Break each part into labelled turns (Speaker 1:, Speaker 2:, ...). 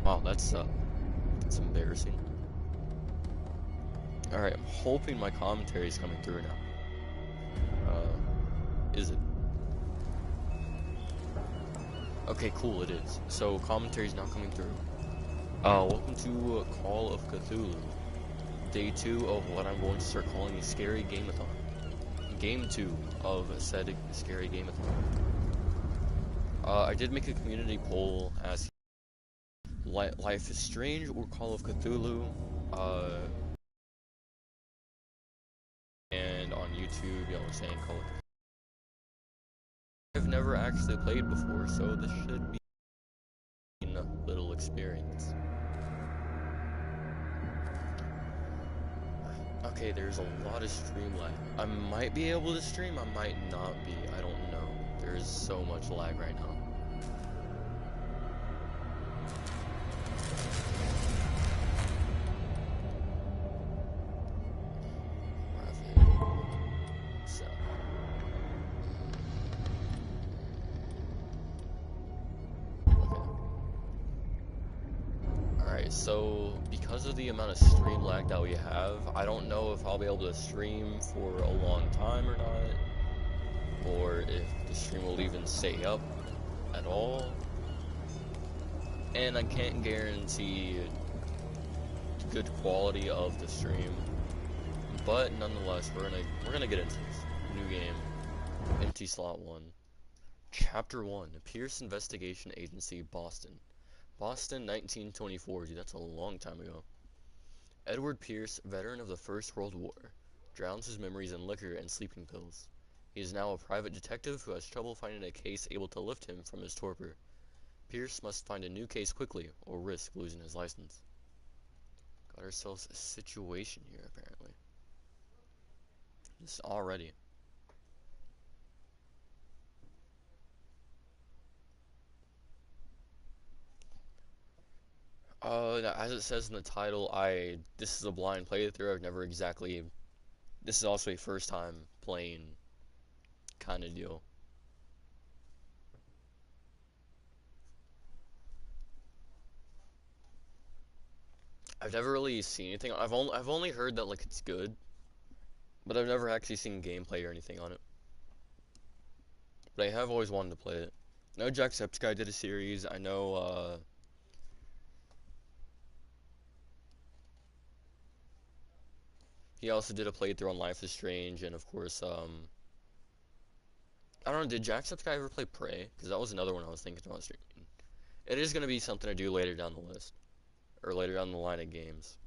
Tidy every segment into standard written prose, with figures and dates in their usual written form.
Speaker 1: Wow, that's embarrassing. Alright, I'm hoping my commentary is coming through now. Is it? Okay, cool, it is. So, commentary is now coming through. Welcome to Call of Cthulhu. Day 2 of what I'm going to start calling a scary Gameathon. Game 2 of said scary Gameathon. I did make a community poll asking Life is Strange or Call of Cthulhu. And on YouTube, y'all were saying Call of Cthulhu. I've never actually played before, so this should be a little experience. Okay, there's a lot of stream lag. I might be able to stream, I might not be, I don't know. There is so much lag right now. So, because of the amount of stream lag that we have, I don't know if I'll be able to stream for a long time or not, or if the stream will even stay up at all, and I can't guarantee good quality of the stream, but nonetheless, we're gonna get into this new game, Empty Slot 1, Chapter 1, Pierce Investigation Agency, Boston. Boston, 1924, dude, that's a long time ago. Edward Pierce, veteran of the First World War, drowns his memories in liquor and sleeping pills. He is now a private detective who has trouble finding a case able to lift him from his torpor. Pierce must find a new case quickly, or risk losing his license. Got ourselves a situation here, apparently. Just already. As it says in the title, this is a blind playthrough. I've never exactly... This is also a first time playing kind of deal. I've never really seen anything. I've only heard that like it's good, but I've never actually seen gameplay or anything on it. But I have always wanted to play it. I know Jacksepticeye did a series. I know he also did a playthrough on Life is Strange, and of course I don't know, did Jacksepticeye ever play Prey? Because that was another one I was thinking about streaming. It is gonna be something to do later down the list, or later down the line of games.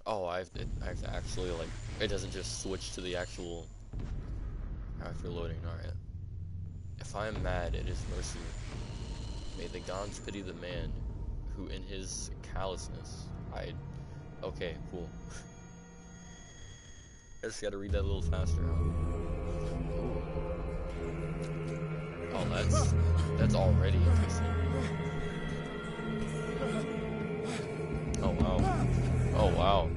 Speaker 1: Oh, I've actually, like, it doesn't just switch to the actual after loading. Alright. If I am mad, it is mercy. May the gods pity the man who in his callousness okay, cool. I just gotta read that a little faster. Oh, that's already interesting. Oh wow. Oh wow.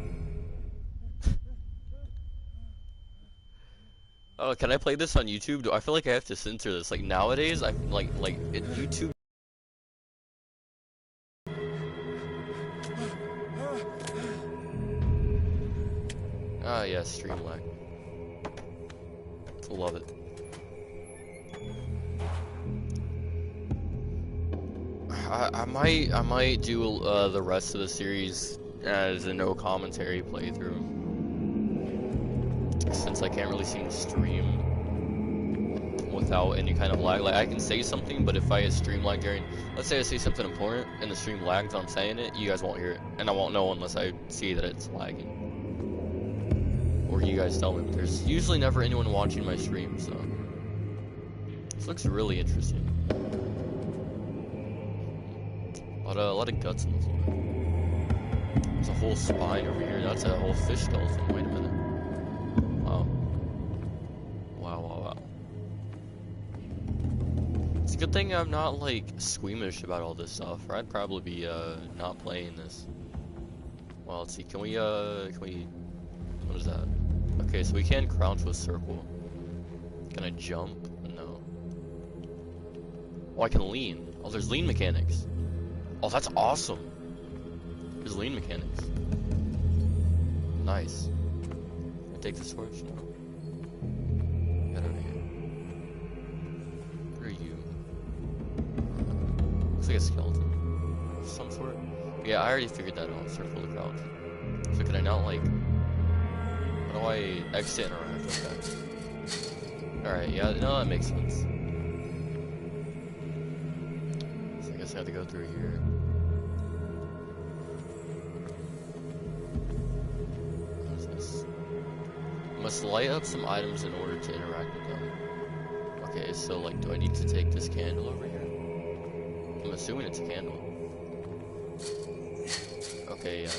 Speaker 1: Oh, can I play this on YouTube? I feel like I have to censor this. Like nowadays, I like YouTube. Ah, yeah, stream lag. Love it. I might do the rest of the series as a no commentary playthrough, since I can't really seem to stream without any kind of lag. Like I can say something, but if I stream lag during, let's say I say something important and the stream lags when I'm saying it, you guys won't hear it, and I won't know unless I see that it's lagging, or you guys tell me. But there's usually never anyone watching my stream, so this looks really interesting. A lot of guts on the floor. There's a whole spine over here. That's a whole fish skeleton. Wait a minute. Wow. Wow. It's a good thing I'm not, like, squeamish about all this stuff, or I'd probably be, not playing this. Well, let's see. Can we, what is that? Okay, so we can crouch with circle. Can I jump? No. Oh, I can lean. Oh, there's lean mechanics. Oh, that's awesome. There's lean mechanics. Nice. Can I take the torch? No. Get out of here. Where are you? Looks like a skeleton of some sort. Yeah, I already figured that out. Circle the crouch. So can I not, like... How do I exit and interact with that? Alright, yeah, no, that makes sense. So I guess I have to go through here. What is this? Must light up some items in order to interact with them. Okay, so, like, do I need to take this candle over here? I'm assuming it's a candle. Okay, yeah.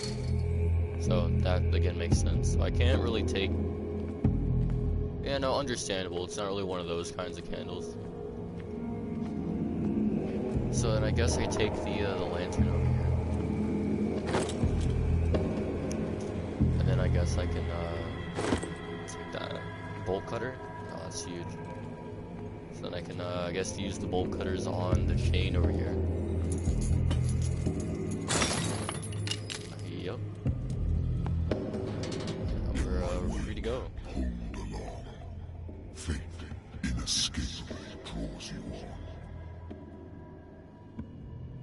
Speaker 1: So, that, again, makes sense. So I can't really take... Yeah, no, understandable. It's not really one of those kinds of candles. So then I guess I take the lantern over here. And then I guess I can, take that bolt cutter. Oh, that's huge. So then I can, I guess use the bolt cutters on the chain over here. Yep. We're free to go.
Speaker 2: Fate inescapably draws you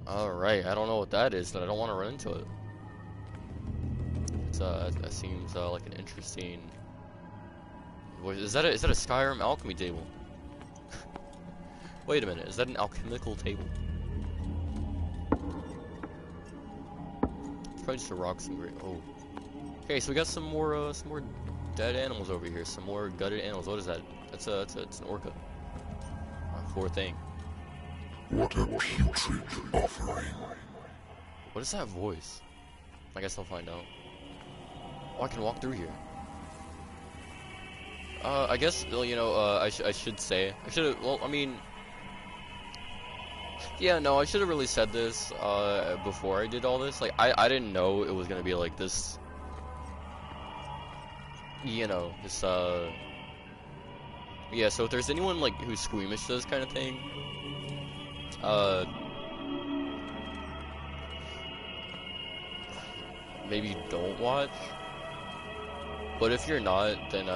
Speaker 2: on.
Speaker 1: Alright, I don't know what that is, but I don't want to run into it. It's, that seems, like an interesting... Is that a Skyrim alchemy table? Wait a minute, is that an alchemical table? It's probably just a rock and great. Oh. Okay, so we got some more dead animals over here. Some more gutted animals. What is that? It's an orca. Poor thing.
Speaker 2: What a putrid offering.
Speaker 1: What is that voice? I guess I'll find out. Oh, I can walk through here. I guess, you know, I should say, I should have, well, I mean, yeah, no, I should have really said this, before I did all this. Like, I didn't know it was gonna be like this, you know, this, yeah, so if there's anyone, like, who's squeamish to this kind of thing, maybe don't watch, but if you're not, then,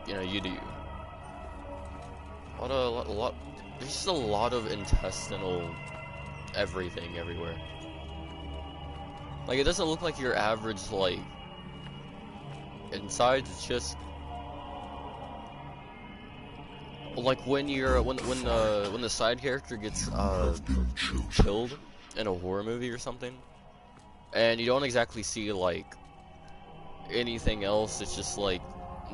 Speaker 1: you know, you do. A lot, there's just a lot of intestinal everything everywhere. Like, it doesn't look like your average, like, insides, it's just, like, when the side character gets, killed in a horror movie or something, and you don't exactly see, like, anything else, it's just, like,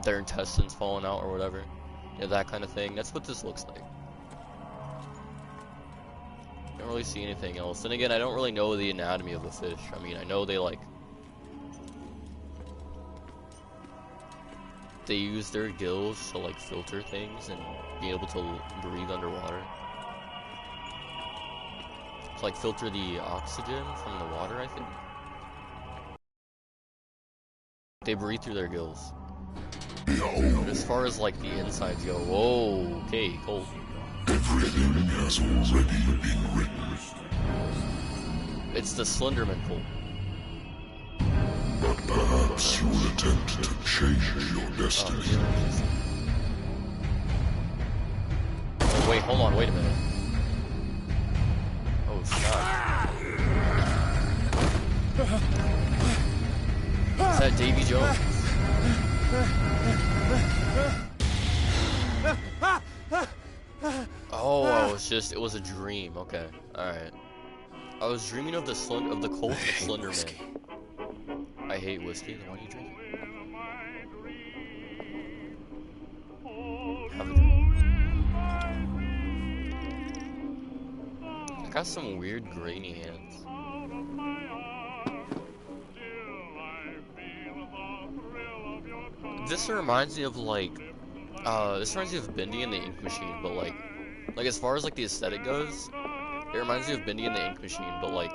Speaker 1: their intestines falling out or whatever. Yeah, that kind of thing. That's what this looks like. Don't really see anything else. And again, I don't really know the anatomy of a fish. I mean, I know they, like, they use their gills to, like, filter things and be able to breathe underwater. To, like, filter the oxygen from the water, I think. They breathe through their gills. But as far as, like, the insides go, whoa, okay, cold.
Speaker 2: Everything has already been written.
Speaker 1: It's the Slenderman pull.
Speaker 2: But perhaps you will attempt to change your destiny.
Speaker 1: Oh, wait, hold on, wait a minute. Oh, snap. Is that Davy Jones? Oh, it was a dream. Okay, alright. I was dreaming of the cult of Slenderman. I hate whiskey, then why do you drink it? Have a drink. I got some weird grainy hands. This reminds me of, like, this reminds me of Bendy and the Ink Machine, but, like as far as, like, the aesthetic goes, it reminds me of Bendy and the Ink Machine, but, like,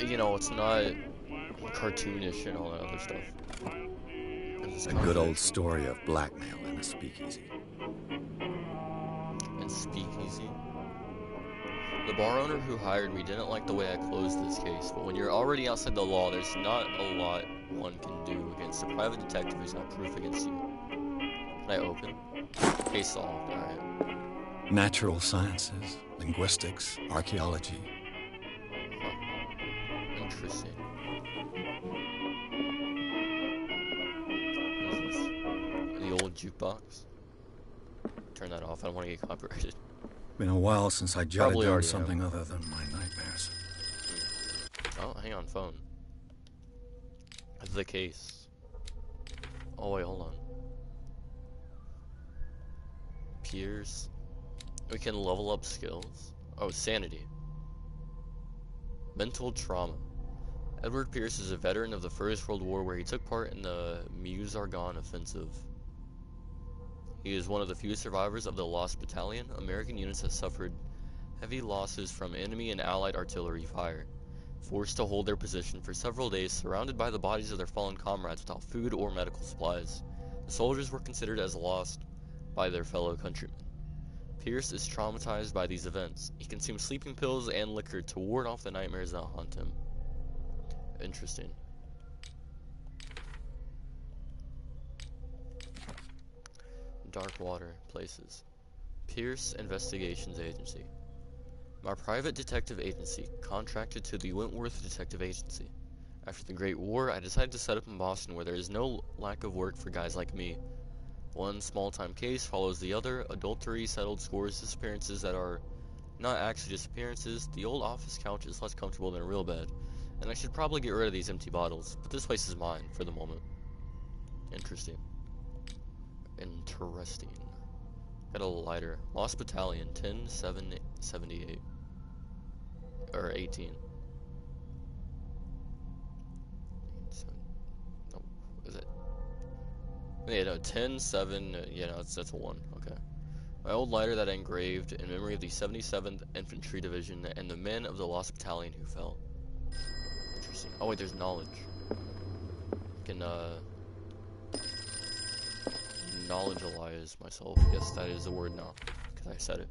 Speaker 1: You know, it's not cartoonish and all that other stuff.
Speaker 3: A good old story of blackmail in a speakeasy.
Speaker 1: And speakeasy. The bar owner who hired me didn't like the way I closed this case, but when you're already outside the law, there's not a lot one can do against a private detective who's not proof against you. Can I open? Case solved, alright.
Speaker 3: Natural sciences, linguistics, archaeology.
Speaker 1: Huh. Interesting. What is this? The old jukebox? Turn that off, I don't want to get copyrighted.
Speaker 3: Been a while since I jotted
Speaker 1: Probably
Speaker 3: down
Speaker 1: already
Speaker 3: something other than my nightmares.
Speaker 1: Oh, hang on, phone. The case. Oh wait, hold on. Peers. We can level up skills. Oh, sanity. Mental trauma. Edward Pierce is a veteran of the First World War where he took part in the Meuse-Argonne offensive. He is one of the few survivors of the Lost Battalion. American units have suffered heavy losses from enemy and allied artillery fire, forced to hold their position for several days surrounded by the bodies of their fallen comrades without food or medical supplies. The soldiers were considered as lost by their fellow countrymen. Pierce is traumatized by these events. He consumes sleeping pills and liquor to ward off the nightmares that haunt him. Interesting. Dark water places. Pierce Investigations Agency. My private detective agency contracted to the Wentworth Detective Agency. After the Great War, I decided to set up in Boston where there is no lack of work for guys like me. One small-time case follows the other, adultery, settled scores, disappearances that are not actually disappearances. The old office couch is less comfortable than a real bed, and I should probably get rid of these empty bottles, but this place is mine for the moment. Interesting. Interesting. Got a lighter. Lost Battalion, 10-7-78. Or 18. No, is it? Yeah, no, 10-7, yeah, no, that's a 1, okay. My old lighter that I engraved in memory of the 77th Infantry Division and the men of the Lost Battalion who fell. Interesting. Oh wait, there's knowledge. I can, knowledgealize myself. Yes, that is a word now, because I said it.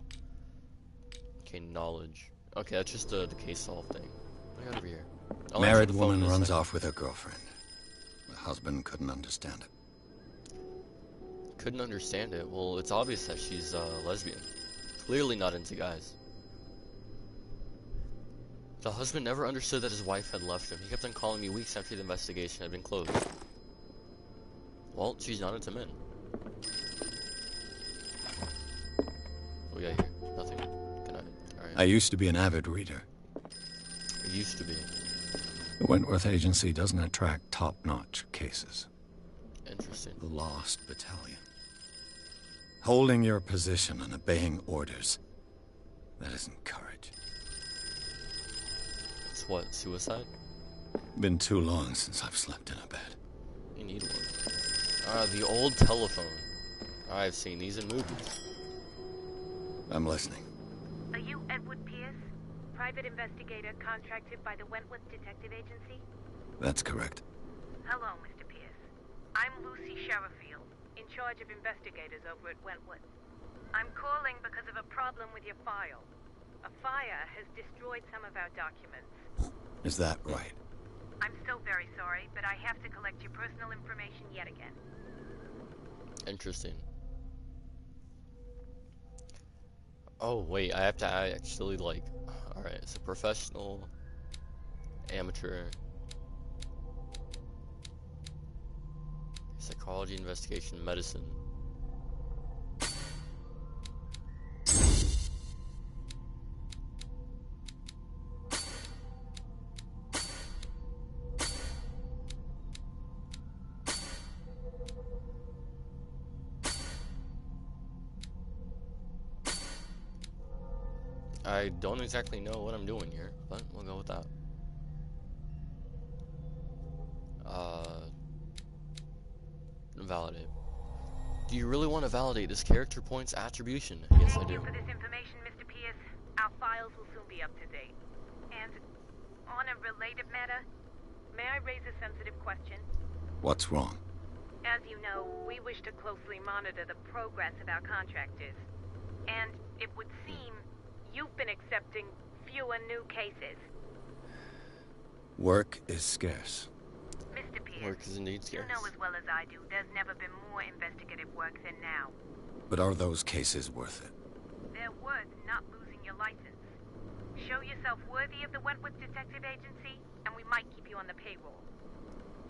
Speaker 1: Okay, knowledge. Okay, that's just the case solve thing. What do I got over here? I'll answer
Speaker 3: Married
Speaker 1: the phone
Speaker 3: woman
Speaker 1: in a
Speaker 3: runs
Speaker 1: second.
Speaker 3: off with her girlfriend. The husband couldn't understand it.
Speaker 1: Couldn't understand it. Well, it's obvious that she's lesbian. Clearly not into guys. The husband never understood that his wife had left him. He kept on calling me weeks after the investigation had been closed. Well, she's not into men. What we got here? Nothing. Good night. Alright.
Speaker 3: I used to be an avid reader.
Speaker 1: It used to be.
Speaker 3: The Wentworth Agency doesn't attract top-notch cases.
Speaker 1: Interesting.
Speaker 3: The Lost Battalion. Holding your position and obeying orders. That isn't courage.
Speaker 1: It's what? Suicide?
Speaker 3: Been too long since I've slept in a bed.
Speaker 1: You need one. The old telephone. I've seen these in movies.
Speaker 3: I'm listening.
Speaker 4: Are you Edward Pierce, private investigator contracted by the Wentworth Detective Agency?
Speaker 3: That's correct.
Speaker 4: Hello, Mr. Pierce. I'm Lucy Sherifield, in charge of investigators over at Wentworth. I'm calling because of a problem with your file. A fire has destroyed some of our documents.
Speaker 3: Is that right?
Speaker 4: I'm so very sorry, but I have to collect your personal information yet again.
Speaker 1: Interesting. Oh, wait, I have to actually, like... Alright, it's a professional... Amateur... Psychology, investigation, medicine. I don't exactly know what I'm doing here, but we'll go with that. Validate. Do you really want to validate this character points attribution? Yes, I
Speaker 4: Thank
Speaker 1: do.
Speaker 4: you for this information, Mr. Pierce. Our files will soon be up to date. And, On a related matter, may I raise a sensitive question?
Speaker 3: What's wrong?
Speaker 4: As you know, we wish to closely monitor the progress of our contractors. And it would seem you've been accepting fewer new cases.
Speaker 3: Work is scarce.
Speaker 4: Mr. Pierce,
Speaker 1: Work is indeed
Speaker 4: you
Speaker 1: scarce.
Speaker 4: know as well as I do, there's never been more investigative work than now.
Speaker 3: But are those cases worth it?
Speaker 4: They're worth not losing your license. Show yourself worthy of the Wentworth Detective Agency, and we might keep you on the payroll.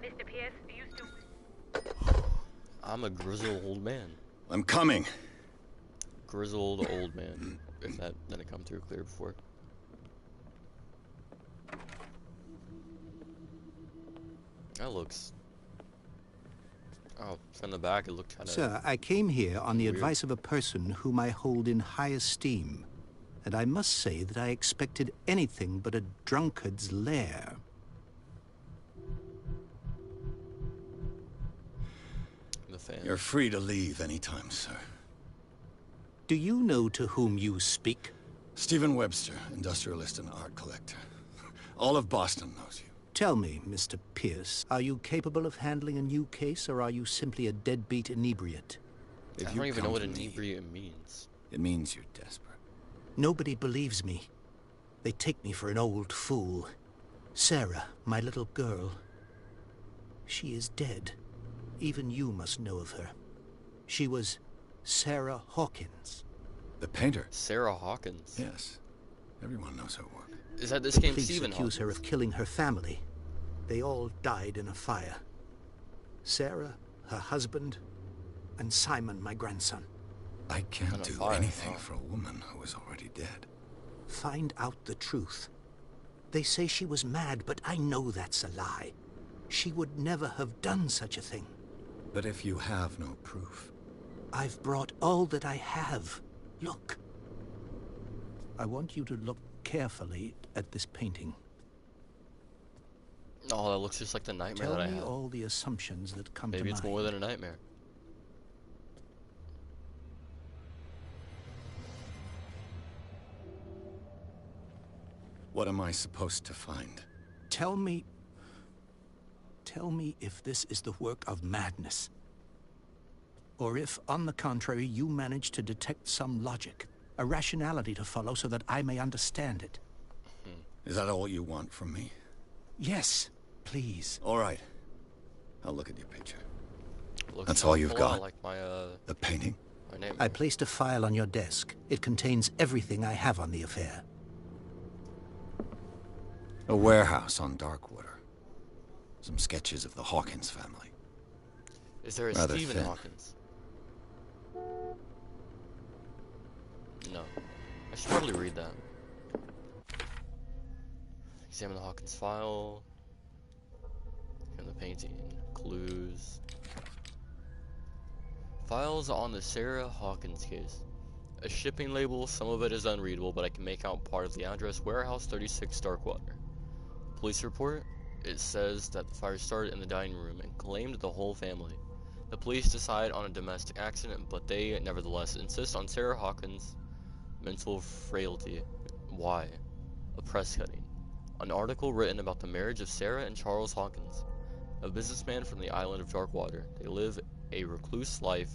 Speaker 4: Mr. Pierce, you still...
Speaker 1: I'm a grizzled old man.
Speaker 3: I'm coming.
Speaker 1: Grizzled old man. If that didn't come through clear before. That looks... Oh, from the back it looked kind of...
Speaker 5: Sir, I came here on the
Speaker 1: weird.
Speaker 5: advice of a person whom I hold in high esteem, and I must say that I expected anything but a drunkard's lair.
Speaker 1: The fan.
Speaker 3: You're free to leave anytime, sir.
Speaker 5: Do you know to whom you speak?
Speaker 3: Stephen Webster, industrialist and art collector. All of Boston knows you.
Speaker 5: Tell me, Mr. Pierce, are you capable of handling a new case, or are you simply a deadbeat inebriate?
Speaker 3: If
Speaker 1: I
Speaker 3: you
Speaker 1: don't even know
Speaker 3: come
Speaker 1: what
Speaker 3: to me,
Speaker 1: inebriate means.
Speaker 3: it means you're desperate.
Speaker 5: Nobody believes me. They take me for an old fool. Sarah, my little girl, she is dead. Even you must know of her. She was Sarah Hawkins.
Speaker 3: The painter?
Speaker 1: Sarah Hawkins.
Speaker 3: Yes. Everyone knows her work.
Speaker 1: Is that this game
Speaker 5: Police
Speaker 1: Stephen
Speaker 5: accuse
Speaker 1: Hawkins?
Speaker 5: her of killing her family. They all died in a fire. Sarah, her husband, and Simon, my grandson.
Speaker 3: I can't
Speaker 1: On a
Speaker 3: do
Speaker 1: fire,
Speaker 3: anything
Speaker 1: wow.
Speaker 3: for a woman who is already dead.
Speaker 5: Find out the truth. They say she was mad, but I know that's a lie. She would never have done such a thing.
Speaker 3: But if you have no proof,
Speaker 5: I've brought all that I have. Look. I want you to look carefully at this painting.
Speaker 1: Oh, that looks just like the nightmare
Speaker 5: Tell
Speaker 1: that I
Speaker 5: me
Speaker 1: had.
Speaker 5: all the assumptions that come to
Speaker 1: Maybe it's
Speaker 5: mind.
Speaker 1: more than a nightmare.
Speaker 3: what am I supposed to find?
Speaker 5: Tell me if this is the work of madness. Or if, on the contrary, you manage to detect some logic, a rationality to follow so that I may understand it.
Speaker 3: Is that all you want from me?
Speaker 5: Yes, please.
Speaker 3: All right. I'll look at your picture.
Speaker 1: Looks
Speaker 3: That's
Speaker 1: an
Speaker 3: all you've
Speaker 1: awful lot
Speaker 3: got?
Speaker 1: Like my
Speaker 3: The painting?
Speaker 1: my nightmare.
Speaker 5: I placed a file on your desk. It contains everything I have on the affair.
Speaker 3: A warehouse on Darkwater. Some sketches of the Hawkins family.
Speaker 1: Is there a
Speaker 3: rather
Speaker 1: Stephen
Speaker 3: thin.
Speaker 1: Hawkins? No. I should probably read that. Examine the Hawkins file. And the painting. Clues. Files on the Sarah Hawkins case. A shipping label, some of it is unreadable, but I can make out part of the address, Warehouse 36 Darkwater. Police report, it says that the fire started in the dining room and claimed the whole family. The police decide on a domestic accident, but they nevertheless insist on Sarah Hawkins' mental frailty. Why? A press cutting. An article written about the marriage of Sarah and Charles Hawkins, a businessman from the island of Darkwater. They live a recluse life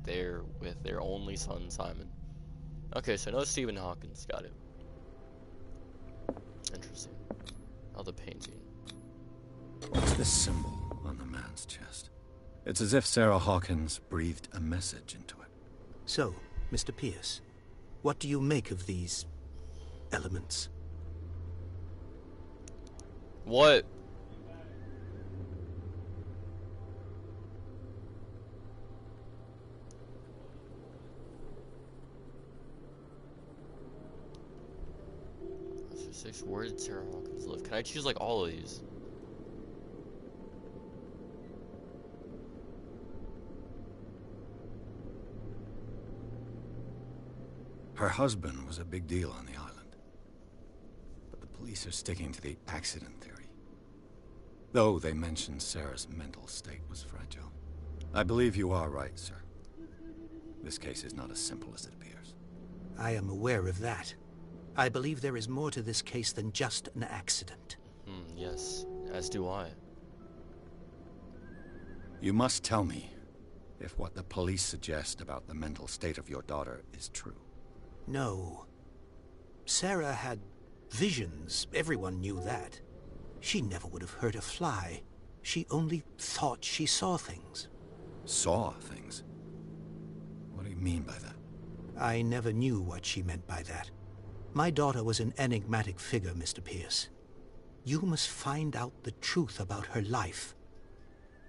Speaker 1: there with their only son, Simon. Okay, so no Stephen Hawkins. Got it. Interesting. Now the painting.
Speaker 3: What's this symbol on the man's chest? It's as if Sarah Hawkins breathed a message into it.
Speaker 5: So, Mr. Pierce, what do you make of these elements?
Speaker 1: What? Those are 6 words Sarah Hawkins lived. Can I choose like all of these?
Speaker 3: Her husband was a big deal on the island. But the police are sticking to the accident theory. Though they mentioned Sarah's mental state was fragile. I believe you are right, sir. This case is not as simple as it appears.
Speaker 5: I am aware of that. I believe there is more to this case than just an accident.
Speaker 1: Yes, as do I.
Speaker 3: You must tell me if what the police suggest about the mental state of your daughter is true.
Speaker 5: No. Sarah had visions. Everyone knew that. She never would have hurt a fly. She only thought she saw things.
Speaker 3: Saw things? What do you mean by that?
Speaker 5: I never knew what she meant by that. My daughter was an enigmatic figure, Mr. Pierce. You must find out the truth about her life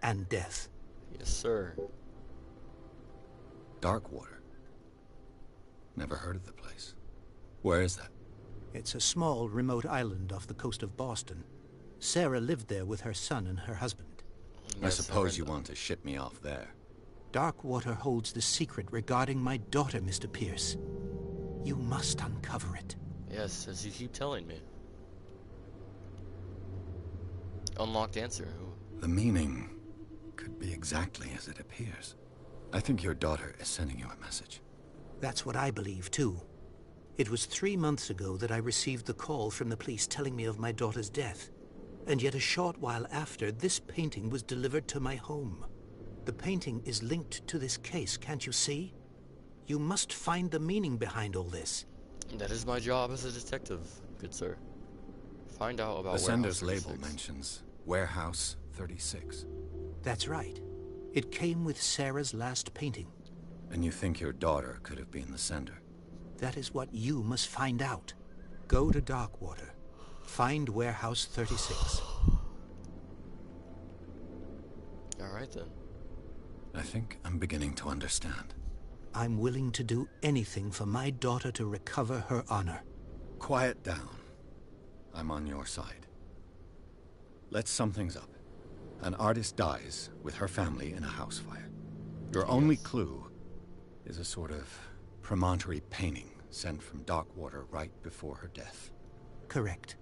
Speaker 5: and death.
Speaker 1: Yes, sir.
Speaker 3: Darkwater. Never heard of the place. Where is that?
Speaker 5: It's a small, remote island off the coast of Boston. Sarah lived there with her son and her husband.
Speaker 3: I
Speaker 1: Yes,
Speaker 3: suppose
Speaker 1: sir.
Speaker 3: you want to ship me off there.
Speaker 5: Darkwater holds the secret regarding my daughter, Mr. Pierce. You must uncover it.
Speaker 1: Yes, as you keep telling me. Unlocked answer.
Speaker 3: The meaning could be exactly as it appears. I think your daughter is sending you a message.
Speaker 5: That's what I believe, too. It was 3 months ago that I received the call from the police telling me of my daughter's death. And yet a short while after, this painting was delivered to my home. The painting is linked to this case, can't you see? You must find the meaning behind all this.
Speaker 1: That is my job as a detective, good sir. Find out about
Speaker 3: The sender's
Speaker 1: Warehouse
Speaker 3: label
Speaker 1: 36.
Speaker 3: mentions Warehouse 36.
Speaker 5: That's right. It came with Sarah's last painting.
Speaker 3: And you think your daughter could have been the sender?
Speaker 5: That is what you must find out. Go to Darkwater. Find Warehouse 36.
Speaker 1: Alright then.
Speaker 3: I think I'm beginning to understand.
Speaker 5: I'm willing to do anything for my daughter to recover her honor.
Speaker 3: Quiet down. I'm on your side. Let's sum things up. An artist dies with her family in a house fire. Your only clue is a sort of promontory painting sent from Darkwater right before her death.
Speaker 5: Correct.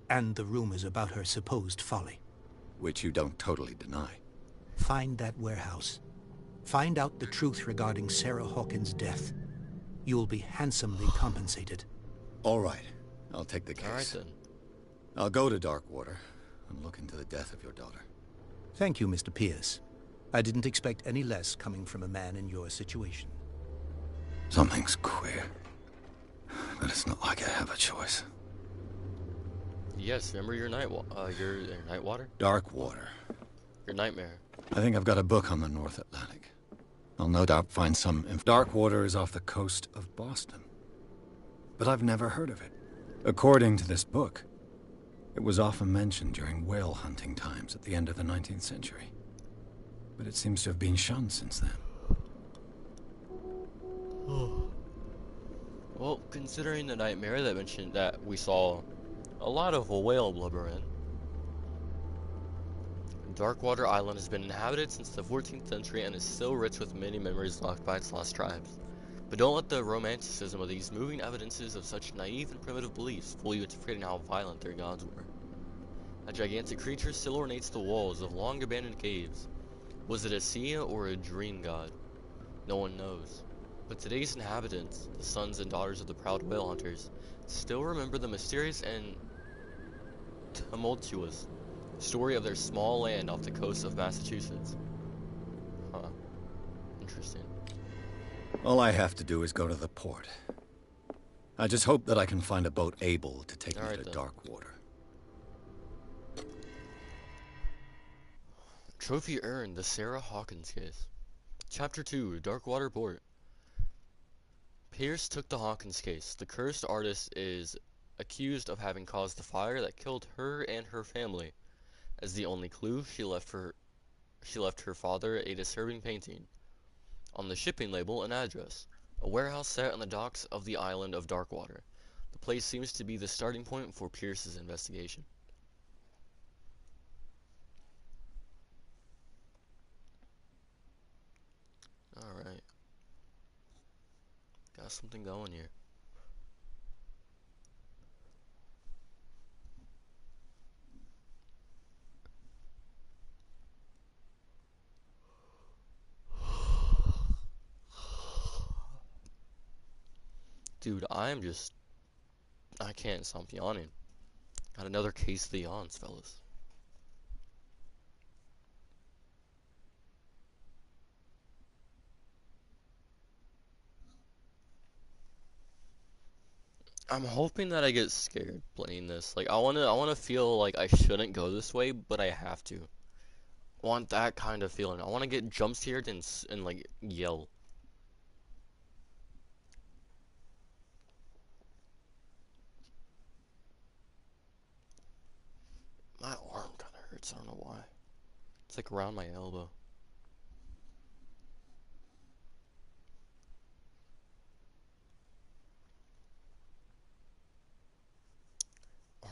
Speaker 5: And the rumors about her supposed folly.
Speaker 3: Which you don't totally deny.
Speaker 5: Find that warehouse. Find out the truth regarding Sarah Hawkins' death. You'll be handsomely compensated.
Speaker 3: All right. I'll take the case.
Speaker 1: Alright then.
Speaker 3: I'll go to Darkwater and look into the death of your daughter.
Speaker 5: Thank you, Mr. Pierce. I didn't expect any less coming from a man in your situation.
Speaker 3: Something's queer. But it's not like I have a choice.
Speaker 1: Yes, remember your your night water?
Speaker 3: Darkwater.
Speaker 1: Your nightmare.
Speaker 3: I think I've got a book on the North Atlantic. I'll no doubt find some Darkwater is off the coast of Boston. But I've never heard of it. According to this book, it was often mentioned during whale hunting times at the end of the 19th century. But it seems to have been shunned since then.
Speaker 1: Well, considering the nightmare that mentioned that we saw a lot of whale blubber in, Darkwater Island has been inhabited since the 14th century and is still rich with many memories left by its lost tribes. But don't let the romanticism of these moving evidences of such naive and primitive beliefs fool you into forgetting how violent their gods were. A gigantic creature still ornates the walls of long-abandoned caves. Was it a sea or a dream god? No one knows. But today's inhabitants, the sons and daughters of the proud whale hunters, still remember the mysterious and tumultuous story of their small land off the coast of Massachusetts. Huh. Interesting.
Speaker 3: All I have to do is go to the port. I just hope that I can find a boat able to take me
Speaker 1: Alright
Speaker 3: to
Speaker 1: then.
Speaker 3: Darkwater.
Speaker 1: Trophy earned, the Sarah Hawkins case. Chapter 2, Darkwater Port. Pierce took the Hawkins case. The cursed artist is accused of having caused the fire that killed her and her family. As the only clue, she left her father a disturbing painting. On the shipping label, an address. A warehouse set on the docks of the island of Darkwater. The place seems to be the starting point for Pierce's investigation. Alright. Got something going here. Dude, I can't stop yawning. Got another case of the yawns, fellas. I'm hoping that I get scared playing this. Like I wanna feel like I shouldn't go this way, but I have to. I want that kind of feeling. I wanna get jump scared and like yell. My arm kinda hurts, I don't know why. It's like around my elbow.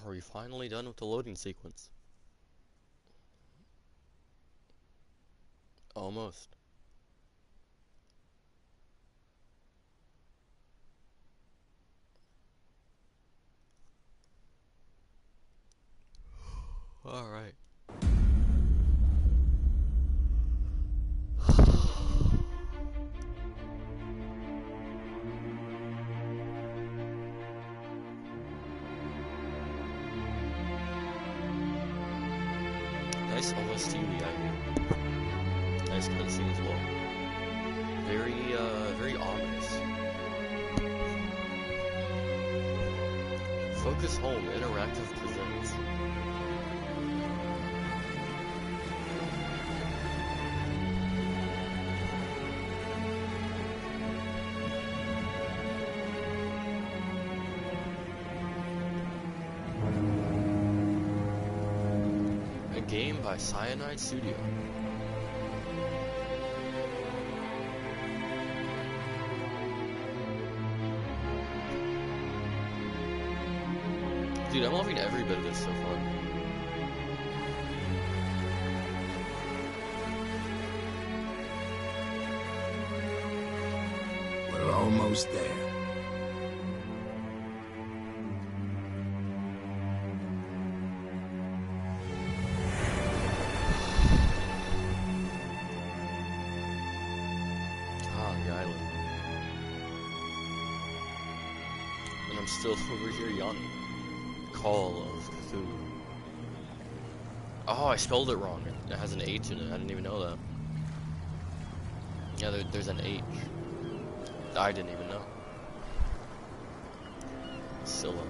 Speaker 1: Are we finally done with the loading sequence? Almost. Alright. Nice OST we got here. Nice cutscene as well. Very ominous. Focus Home Interactive presents. A game by Cyanide Studio. Dude, I'm loving every bit of this so far.
Speaker 2: We're almost there.
Speaker 1: Ah, the island. And I'm still over here yawning. Call of Cthulhu. Oh, I spelled it wrong. It has an H in it. I didn't even know that. Yeah, there's an H. I didn't even know. Scylla.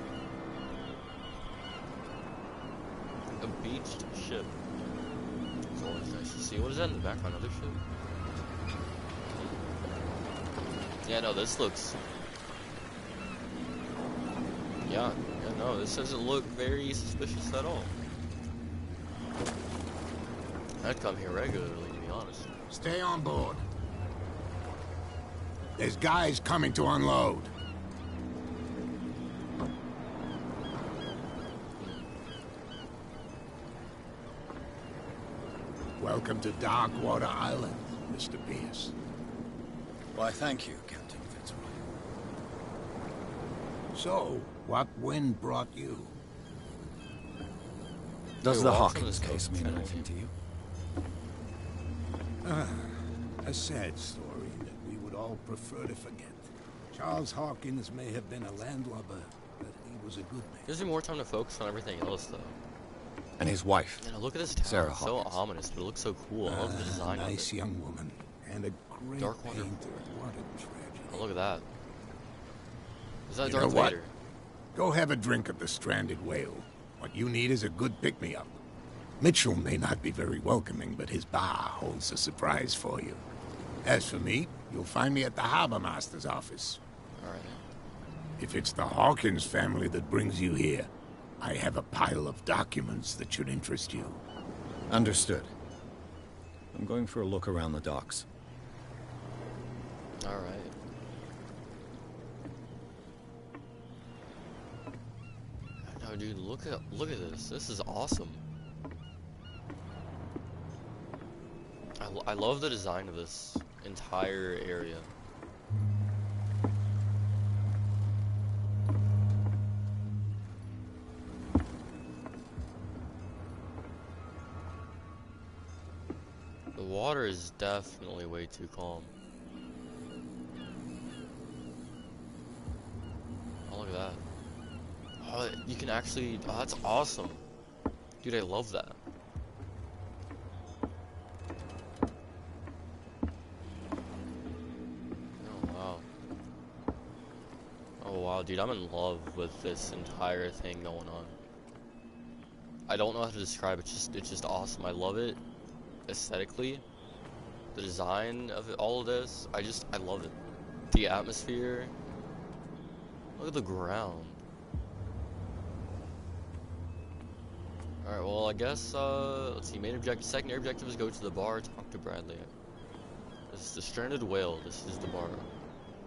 Speaker 1: A beached ship. It's always nice to see. What is that in the background? Another ship? Yeah, no, this looks... Yeah, no, this doesn't look very suspicious at all. I'd come here regularly, to be honest.
Speaker 2: Stay on board. There's guys coming to unload. Welcome to Darkwater Island, Mr. Pierce.
Speaker 3: Why, thank you, Captain Fitzroy.
Speaker 2: So, what wind brought you?
Speaker 3: Does
Speaker 1: Wait,
Speaker 3: the
Speaker 1: what's
Speaker 3: Hawkins
Speaker 1: on this
Speaker 3: case mean
Speaker 1: coat?
Speaker 3: anything to you?
Speaker 2: A sad story that we would all prefer to forget. Charles Hawkins may have been a landlubber, but he was a good man.
Speaker 1: Gives me more time to focus on everything else, though.
Speaker 3: And his wife.
Speaker 1: You know, look at this town.
Speaker 3: Sarah
Speaker 1: It's so
Speaker 3: Hawkins.
Speaker 1: ominous, but it looks so cool. I love the design of
Speaker 2: Nice
Speaker 1: it.
Speaker 2: young woman, and a great
Speaker 1: Darkwater.
Speaker 2: painter. What a tragedy.
Speaker 1: Oh, look at that. Is that
Speaker 2: You know
Speaker 1: Darth
Speaker 2: what?
Speaker 1: Vader?
Speaker 2: Go have a drink at the Stranded Whale. What you need is a good pick-me-up. Mitchell may not be very welcoming, but his bar holds a surprise for you. As for me, you'll find me at the Harbor Master's office.
Speaker 1: Alright.
Speaker 2: If it's the Hawkins family that brings you here, I have a pile of documents that should interest you.
Speaker 3: Understood. I'm going for a look around the docks.
Speaker 1: Alright. No, dude, look at this. This is awesome. I love the design of this entire area. The water is definitely way too calm. Oh, look at that. Oh, You can actually. Oh, that's awesome, dude. I love that. Oh wow. Oh wow, dude. I'm in love with this entire thing going on. I don't know how to describe it. It's just awesome. I love it aesthetically. The design of it, all of this. I love it. The atmosphere. Look at the ground. Alright, well, I guess, let's see, main objective, secondary objective is go to the bar, talk to Bradley. This is the Stranded Whale, this is the bar.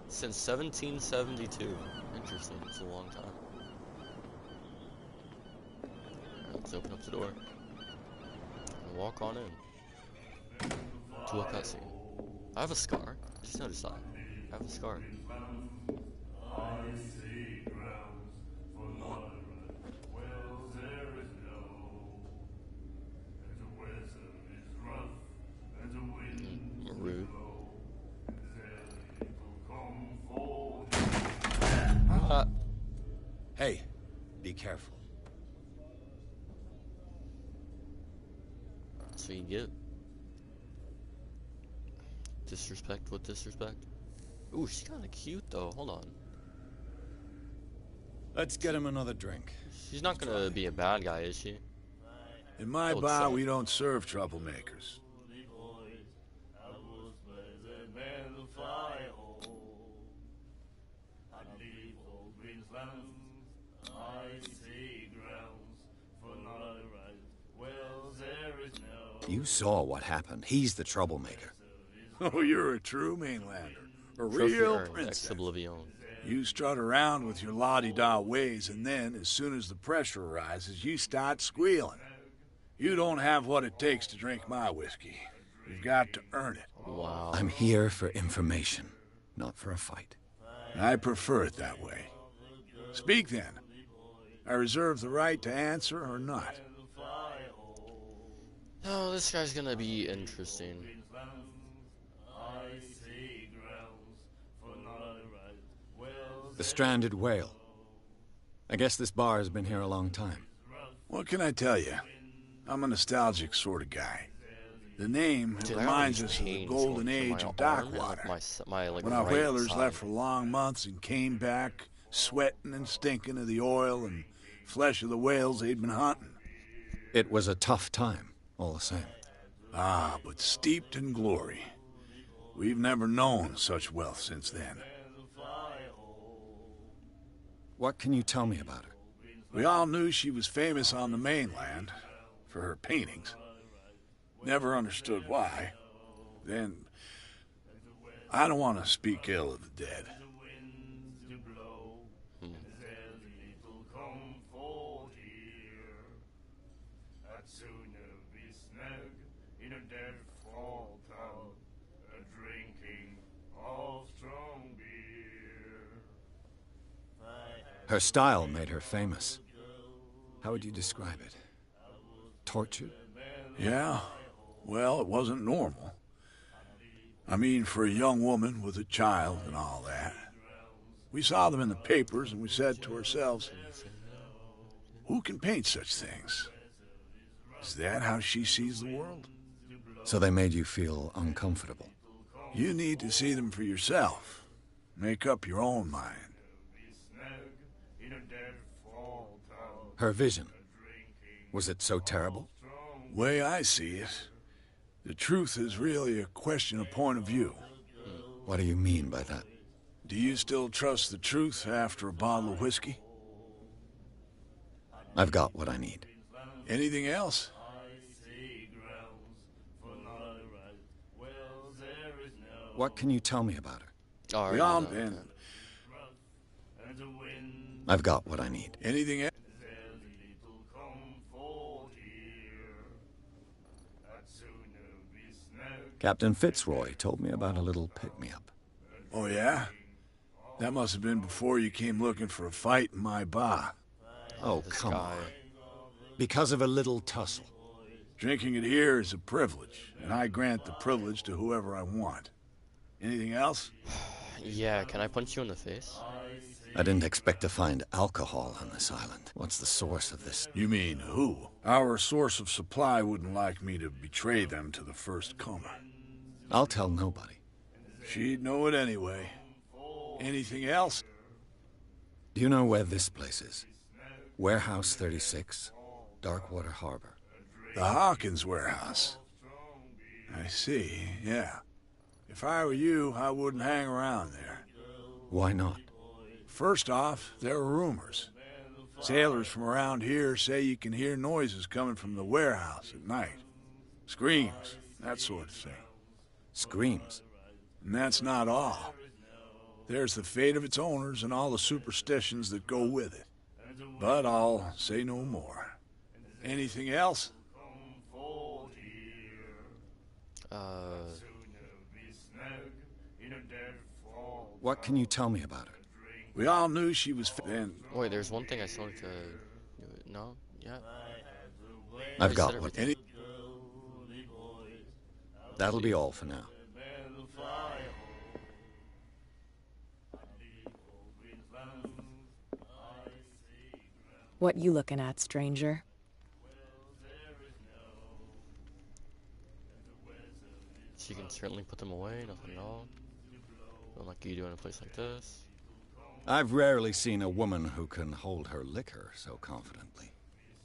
Speaker 1: Since 1772. Interesting, it's a long time. Alright, let's open up the door. And walk on in. To a cutscene. I have a scar. I just noticed that. I have a scar. Rude.
Speaker 3: Hey, be careful.
Speaker 1: That's what you get. Disrespect with disrespect. Ooh, she's kinda cute though. Hold on.
Speaker 3: Let's get him another drink.
Speaker 1: She's not gonna be a bad guy, is she?
Speaker 6: In my bar, we don't serve troublemakers.
Speaker 3: You saw what happened. He's the troublemaker.
Speaker 6: Oh, you're a true mainlander. A
Speaker 1: Trophy
Speaker 6: real
Speaker 1: earned,
Speaker 6: princess.
Speaker 1: ex-oblivion.
Speaker 6: You strut around with your la-di-da ways, and then, as soon as the pressure arises, you start squealing. You don't have what it takes to drink my whiskey. You've got to earn it.
Speaker 1: Wow.
Speaker 3: I'm here for information, not for a fight.
Speaker 6: I prefer it that way. Speak then. I reserve the right to answer or not.
Speaker 1: Oh, this guy's gonna be interesting.
Speaker 3: The Stranded Whale. I guess this bar has been here a long time.
Speaker 6: What can I tell you? I'm a nostalgic sort of guy. The name
Speaker 1: Dude,
Speaker 6: reminds us of the golden age of dockwater.
Speaker 1: Like,
Speaker 6: When our
Speaker 1: right
Speaker 6: whalers
Speaker 1: side.
Speaker 6: left for long months and came back, sweating and stinking of the oil and flesh of the whales they'd been hunting.
Speaker 3: It was a tough time, all the same.
Speaker 6: Ah, but steeped in glory. We've never known such wealth since then.
Speaker 3: What can you tell me about her?
Speaker 6: We all knew she was famous on the mainland for her paintings. Never understood why. Then, I don't want to speak ill of the dead.
Speaker 3: Her style made her famous. How would you describe it? Tortured?
Speaker 6: Yeah, well, it wasn't normal. I mean, for a young woman with a child and all that. We saw them in the papers and we said to ourselves, who can paint such things? Is that how she sees the world?
Speaker 3: So they made you feel uncomfortable.
Speaker 6: You need to see them for yourself. Make up your own mind.
Speaker 3: Her vision. Was it so terrible?
Speaker 6: Way I see it, the truth is really a question of point of view.
Speaker 3: What do you mean by that?
Speaker 6: Do you still trust the truth after a bottle of whiskey?
Speaker 3: I've got what I need.
Speaker 6: Anything else?
Speaker 3: What can you tell me about her?
Speaker 1: All right,
Speaker 6: Beyond
Speaker 1: no,
Speaker 6: then,
Speaker 3: I've got what I need.
Speaker 6: anything else?
Speaker 3: Captain Fitzroy told me about a little pick-me-up.
Speaker 6: Oh, yeah? That must have been before you came looking for a fight in my bar.
Speaker 3: Oh,
Speaker 1: this
Speaker 3: come
Speaker 1: guy.
Speaker 3: on. Because of a little tussle.
Speaker 6: Drinking it here is a privilege, and I grant the privilege to whoever I want. Anything else?
Speaker 1: Yeah, can I punch you in the face?
Speaker 3: I didn't expect to find alcohol on this island. What's the source of this?
Speaker 6: You mean who? Our source of supply wouldn't like me to betray them to the first comer.
Speaker 3: I'll tell nobody.
Speaker 6: She'd know it anyway. Anything else?
Speaker 3: Do you know where this place is? Warehouse 36, Darkwater Harbor.
Speaker 6: The Hawkins warehouse. I see, yeah. If I were you, I wouldn't hang around there.
Speaker 3: Why not?
Speaker 6: First off, there are rumors. Sailors from around here say you can hear noises coming from the warehouse at night. Screams, that sort of thing.
Speaker 3: Screams?
Speaker 6: And that's not all. There's the fate of its owners and all the superstitions that go with it. But I'll say no more. Anything else?
Speaker 3: What can you tell me about her?
Speaker 6: We all knew she was and
Speaker 1: Wait, there's one thing I still need to... No? Yeah?
Speaker 3: I've got
Speaker 1: said
Speaker 3: what...
Speaker 1: everything.
Speaker 3: That'll be all for now.
Speaker 7: What you looking at, stranger?
Speaker 1: She can certainly put them away, nothing at all. Not like you do in a place like this.
Speaker 3: I've rarely seen a woman who can hold her liquor so confidently.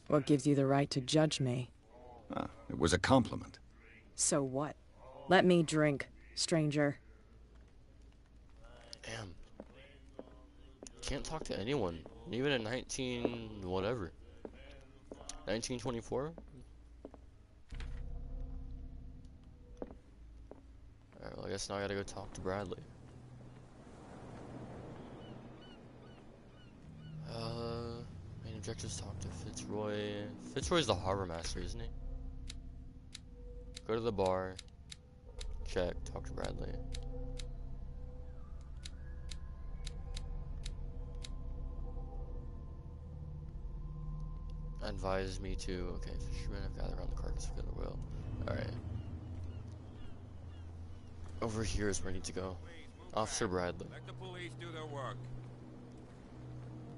Speaker 7: What gives you the right to judge me?
Speaker 3: Ah, it was a compliment.
Speaker 7: So what? Let me drink, stranger.
Speaker 1: Damn. Can't talk to anyone. Even in 1924? Alright, well I guess now I gotta go talk to Bradley. Main objectives, talk to Fitzroy. Fitzroy's the harbor master, isn't he? Go to the bar. Check, talk to Bradley. Advised me to, okay, fishermen have gathered around the carcass of the whale. Alright. Over here is where I need to go. Officer Bradley.
Speaker 8: Let the police do their work.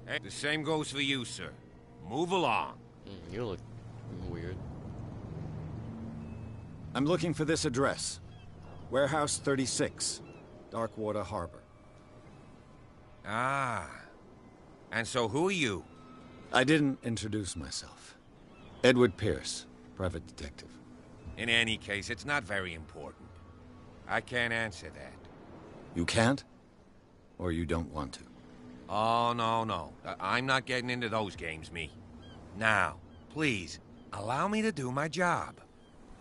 Speaker 8: Hey, the same goes for you, sir. Move along.
Speaker 1: You look weird.
Speaker 3: I'm looking for this address. Warehouse 36, Darkwater Harbor.
Speaker 8: Ah. And so who are you?
Speaker 3: I didn't introduce myself. Edward Pierce, private detective.
Speaker 8: In any case, it's not very important. I can't answer that.
Speaker 3: You can't? Or you don't want to?
Speaker 8: Oh, no. I'm not getting into those games, me. Now, please, allow me to do my job.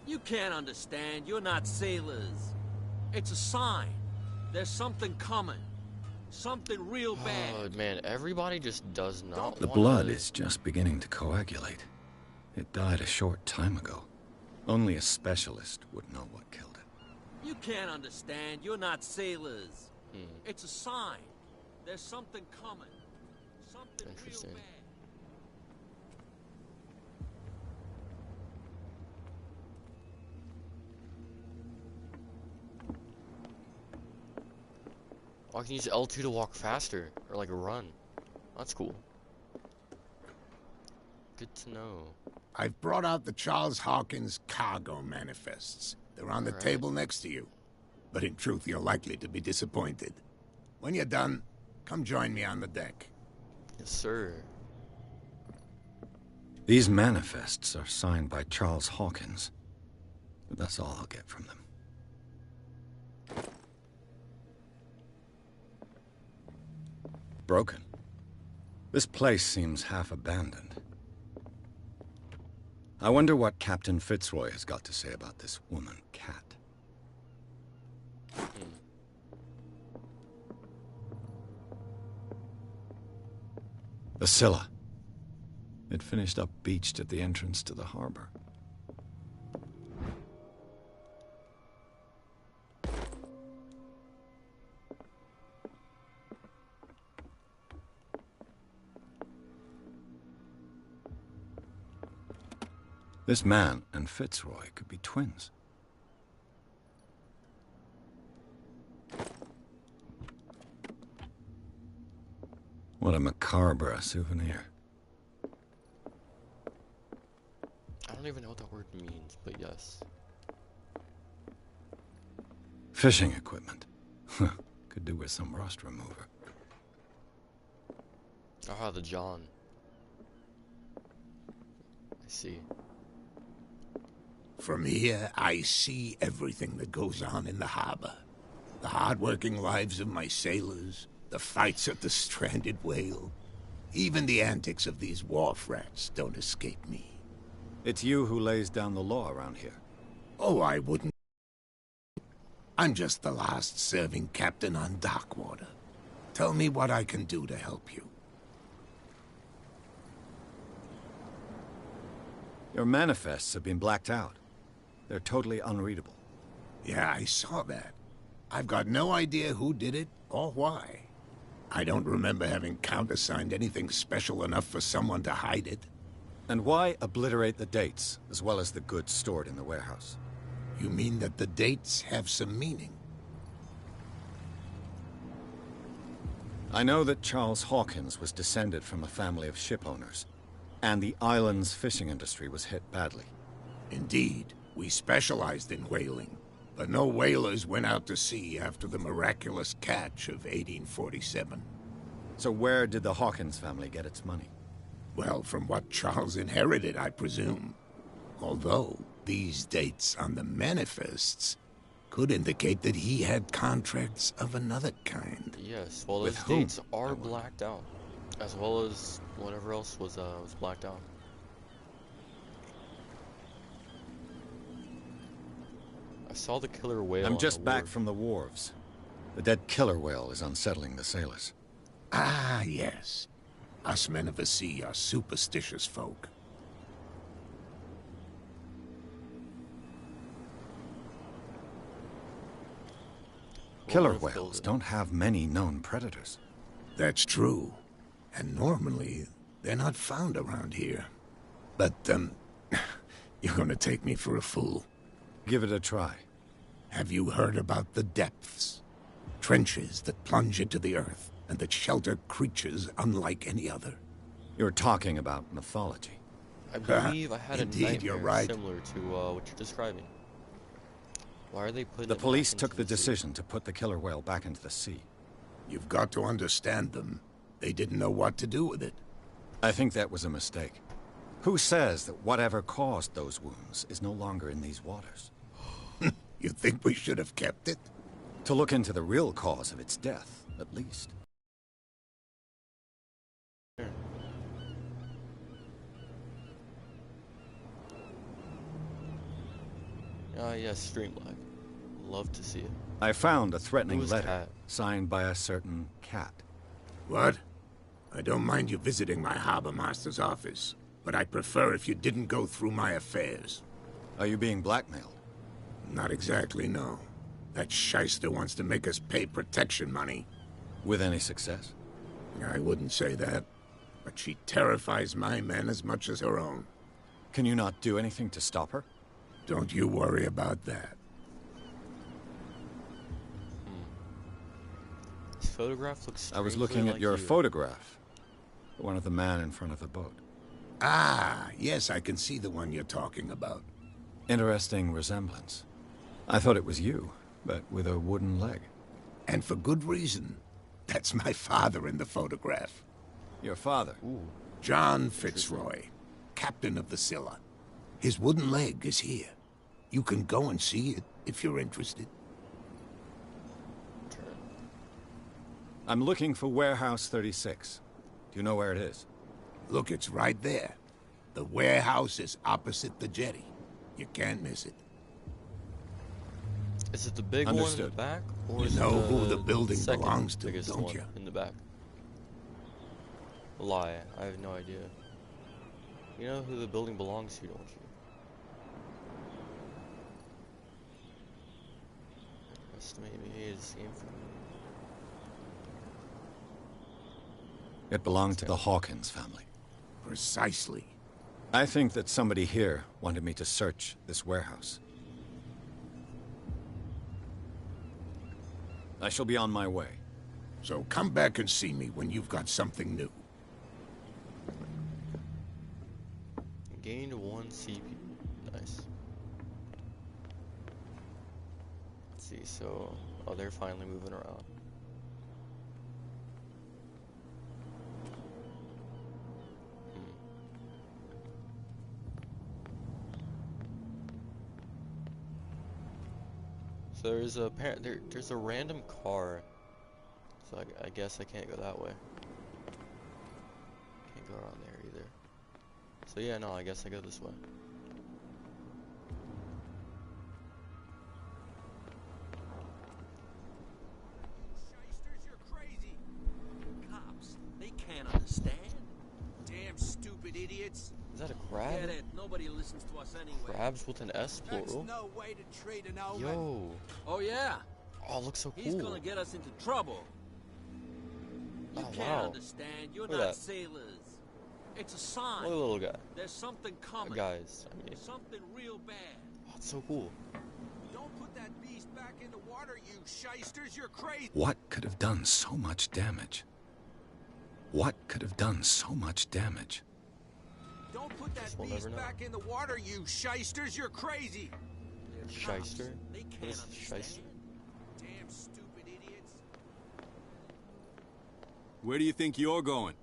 Speaker 9: You can't understand. You're not sailors. It's a sign. There's something coming. Something real bad.
Speaker 1: Oh man, everybody just does not
Speaker 3: The
Speaker 1: wanna...
Speaker 3: blood is just beginning to coagulate. It died a short time ago. Only a specialist would know what killed it.
Speaker 9: You can't understand. You're not sailors. It's a sign. There's something coming. Something real
Speaker 1: Interesting.
Speaker 9: bad.
Speaker 1: Oh, I can use L2 to walk faster, or like run. That's cool. Good to know.
Speaker 2: I've brought out the Charles Hawkins cargo manifests. They're on the
Speaker 1: Alright.
Speaker 2: table next to you. But in truth, you're likely to be disappointed. When you're done, come join me on the deck.
Speaker 1: Yes, sir.
Speaker 3: These manifests are signed by Charles Hawkins. But that's all I'll get from them. Broken. This place seems half abandoned. I wonder what Captain Fitzroy has got to say about this woman, Cat. The Scylla. It finished up beached at the entrance to the harbor. This man and Fitzroy could be twins. What a macabre souvenir.
Speaker 1: I don't even know what that word means, but yes.
Speaker 3: Fishing equipment. Could do with some rust remover.
Speaker 1: Ah, the John. I see.
Speaker 2: From here, I see everything that goes on in the harbor. The hard-working lives of my sailors, the fights at the stranded whale. Even the antics of these wharf rats don't escape me.
Speaker 3: It's you who lays down the law around here.
Speaker 2: Oh, I wouldn't. I'm just the last serving captain on Darkwater. Tell me what I can do to help you.
Speaker 3: Your manifests have been blacked out. They're totally unreadable.
Speaker 2: Yeah, I saw that. I've got no idea who did it or why. I don't remember having countersigned anything special enough for someone to hide it.
Speaker 3: And why obliterate the dates, as well as the goods stored in the warehouse?
Speaker 2: You mean that the dates have some meaning?
Speaker 3: I know that Charles Hawkins was descended from a family of ship owners, and the island's fishing industry was hit badly.
Speaker 2: Indeed, we specialized in whaling, but no whalers went out to sea after the miraculous catch of 1847.
Speaker 3: So where did the Hawkins family get its money?
Speaker 2: Well, from what Charles inherited, I presume. Although, these dates on the manifests could indicate that he had contracts of another kind.
Speaker 1: Yes, well,
Speaker 3: With
Speaker 1: those
Speaker 3: whom?
Speaker 1: dates are blacked out, as well as whatever else was blacked out. I saw the killer whale.
Speaker 3: I'm
Speaker 1: on
Speaker 3: just
Speaker 1: the
Speaker 3: back
Speaker 1: wharf.
Speaker 3: from the wharves. The dead killer whale is unsettling the sailors.
Speaker 2: Ah, yes. Us men of the sea are superstitious folk.
Speaker 3: Killer
Speaker 1: What if
Speaker 3: whales
Speaker 1: those-
Speaker 3: don't have many known predators.
Speaker 2: That's true. And normally, they're not found around here. But, you're gonna take me for a fool.
Speaker 3: Give it a try.
Speaker 2: Have you heard about the depths? Trenches that plunge into the earth and that shelter creatures unlike any other.
Speaker 3: You're talking about mythology.
Speaker 1: I believe I had a
Speaker 2: Indeed,
Speaker 1: nightmare
Speaker 2: you're right.
Speaker 1: similar to what you're describing. Why are they putting
Speaker 3: The
Speaker 1: it
Speaker 3: police
Speaker 1: back
Speaker 3: took
Speaker 1: into
Speaker 3: the
Speaker 1: sea?
Speaker 3: decision to put the killer whale back into the sea.
Speaker 2: You've got to understand them. They didn't know what to do with it.
Speaker 3: I think that was a mistake. Who says that whatever caused those wounds is no longer in these waters?
Speaker 2: You think we should have kept it?
Speaker 3: To look into the real cause of its death, at least.
Speaker 1: Ah, yes, stream lag. Love to see it.
Speaker 3: I found a threatening
Speaker 1: Who's
Speaker 3: letter
Speaker 1: Cat?
Speaker 3: signed by a certain cat.
Speaker 2: What? I don't mind you visiting my harbor master's office, but I'd prefer if you didn't go through my affairs.
Speaker 3: Are you being blackmailed?
Speaker 2: Not exactly, no. That shyster wants to make us pay protection money.
Speaker 3: With any success?
Speaker 2: I wouldn't say that, but she terrifies my men as much as her own.
Speaker 3: Can you not do anything to stop her?
Speaker 2: Don't you worry about that.
Speaker 1: This photograph looks.
Speaker 3: I was
Speaker 1: strangely
Speaker 3: looking at
Speaker 1: like
Speaker 3: your
Speaker 1: you.
Speaker 3: photograph. The one of the man in front of the boat.
Speaker 2: Ah, yes, I can see the one you're talking about.
Speaker 3: Interesting resemblance. I thought it was you, but with a wooden leg.
Speaker 2: And for good reason. That's my father in the photograph.
Speaker 3: Your father?
Speaker 1: Ooh.
Speaker 2: John Fitzroy, captain of the Scylla. His wooden leg is here. You can go and see it if you're interested.
Speaker 3: I'm looking for Warehouse 36. Do you know where it is?
Speaker 2: Look, it's right there. The warehouse is opposite the jetty. You can't miss it.
Speaker 1: Is it the big one in the
Speaker 3: Understood.
Speaker 1: back, or
Speaker 2: You
Speaker 1: is
Speaker 2: know
Speaker 1: it
Speaker 2: who the building
Speaker 1: second
Speaker 2: belongs to,
Speaker 1: biggest
Speaker 2: don't
Speaker 1: one
Speaker 2: you?
Speaker 1: in the back? Lie, I have no idea. You know who the building belongs to, don't you? Estimate me the same for
Speaker 3: It belonged to the Hawkins family.
Speaker 2: Precisely.
Speaker 3: I think that somebody here wanted me to search this warehouse. I shall be on my way.
Speaker 2: So come back and see me when you've got something new.
Speaker 1: Gained 1 CPU. Nice. Let's see, so... Oh, they're finally moving around. So there's a random car. So I guess I can't go that way. Can't go around there either. So yeah, no, I guess I go this way.
Speaker 9: Shysters, you're crazy. Cops, they can't understand. Damn stupid idiots.
Speaker 1: Is that a crab?
Speaker 9: Get it, nobody listens to us anyway.
Speaker 1: Crabs with an S
Speaker 6: There's
Speaker 1: plural.
Speaker 6: no way to treat an old man.
Speaker 1: Yo.
Speaker 9: Oh yeah,
Speaker 1: Oh, it looks so cool.
Speaker 9: he's gonna get us into trouble. You
Speaker 1: Oh,
Speaker 9: can't
Speaker 1: wow.
Speaker 9: understand, you're
Speaker 1: Look at
Speaker 9: not
Speaker 1: that.
Speaker 9: sailors. It's a
Speaker 1: Look
Speaker 9: sign.
Speaker 1: at the little guy.
Speaker 9: There's something coming.
Speaker 1: Guys, I mean,
Speaker 9: Something real bad.
Speaker 1: oh, it's so cool.
Speaker 6: Don't put that beast back in the water, you shysters. You're crazy.
Speaker 3: What could have done so much damage? What could have done so much damage?
Speaker 6: Don't put that
Speaker 1: Guess we'll
Speaker 6: beast
Speaker 1: never know.
Speaker 6: back in the water, you shysters. You're crazy.
Speaker 9: They're cops.
Speaker 1: Shyster?
Speaker 9: They
Speaker 1: What
Speaker 9: can't
Speaker 1: is
Speaker 9: understand.
Speaker 1: shyster?
Speaker 6: Damn stupid idiots.
Speaker 10: Where do you think you're going?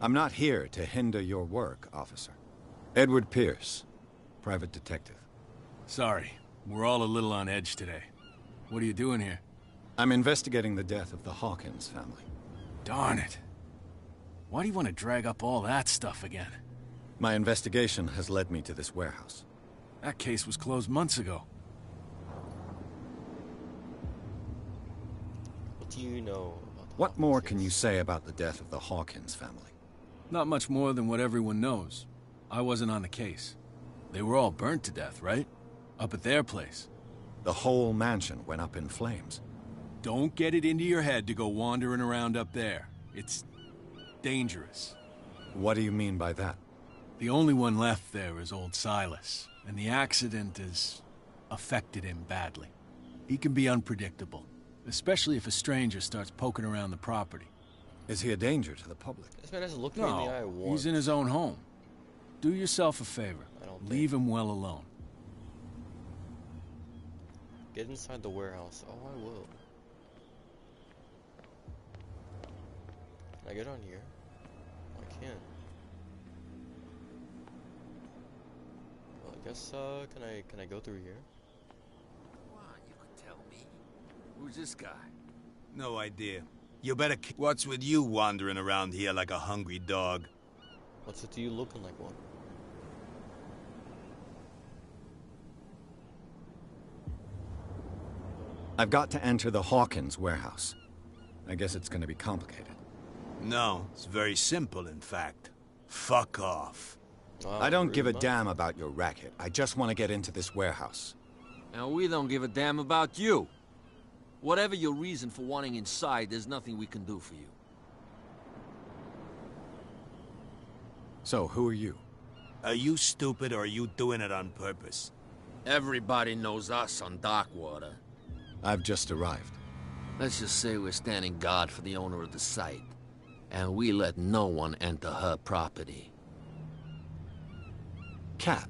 Speaker 3: I'm not here to hinder your work, officer. Edward Pierce, private detective.
Speaker 10: Sorry, we're all a little on edge today. What are you doing here?
Speaker 3: I'm investigating the death of the Hawkins family.
Speaker 10: Darn it. Why do you want to drag up all that stuff again?
Speaker 3: My investigation has led me to this warehouse.
Speaker 10: That case was closed months ago.
Speaker 1: What do you know about the
Speaker 3: What
Speaker 1: Hawkins
Speaker 3: more
Speaker 1: case?
Speaker 3: can you say about the death of the Hawkins family?
Speaker 10: Not much more than what everyone knows. I wasn't on the case. They were all burnt to death, right? Up at their place.
Speaker 3: The whole mansion went up in flames.
Speaker 10: Don't get it into your head to go wandering around up there. It's dangerous.
Speaker 3: What do you mean by that?
Speaker 10: The only one left there is old Silas, and the accident has affected him badly. He can be unpredictable, especially if a stranger starts poking around the property.
Speaker 3: Is he a danger to the public?
Speaker 1: This man hasn't looked me in the eye
Speaker 10: No,
Speaker 1: once.
Speaker 10: he's in his own home. Do yourself a favor.
Speaker 1: I don't
Speaker 10: Leave him well alone.
Speaker 1: Get inside the warehouse. Oh, I will. Can I get on here? Oh, I can't. Well, I guess, can I go through here?
Speaker 9: Why, you could tell me. Who's this guy?
Speaker 11: No idea. You better What's with you wandering around here like a hungry dog?
Speaker 1: What's it to you looking like one?
Speaker 3: I've got to enter the Hawkins warehouse. I guess it's going to be complicated.
Speaker 11: No, it's very simple, in fact. Fuck off.
Speaker 1: Wow,
Speaker 3: I don't
Speaker 1: rude
Speaker 3: give a
Speaker 1: much.
Speaker 3: damn about your racket. I just want to get into this warehouse.
Speaker 9: And we don't give a damn about you. Whatever your reason for wanting inside, there's nothing we can do for you.
Speaker 3: So, who are you?
Speaker 11: Are you stupid or are you doing it on purpose?
Speaker 9: Everybody knows us on Darkwater.
Speaker 3: I've just arrived.
Speaker 9: Let's just say we're standing guard for the owner of the site. And we let no one enter her property.
Speaker 3: Kat.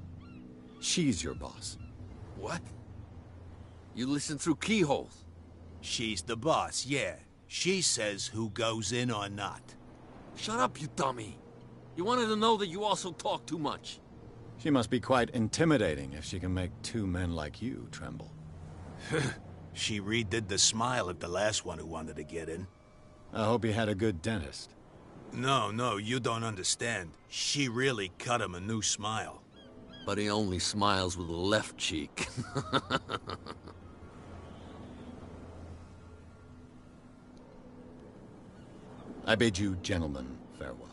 Speaker 3: She's your boss.
Speaker 9: What? You listen through keyholes?
Speaker 11: She's the boss, yeah. She says who goes in or not.
Speaker 9: Shut up, you dummy. You wanted to know that you also talk too much.
Speaker 3: She must be quite intimidating if she can make two men like you tremble.
Speaker 11: She redid the smile at the last one who wanted to get in.
Speaker 3: I hope he had a good dentist.
Speaker 11: No, you don't understand. She really cut him a new smile.
Speaker 9: But he only smiles with the left cheek.
Speaker 3: I bid you gentlemen farewell.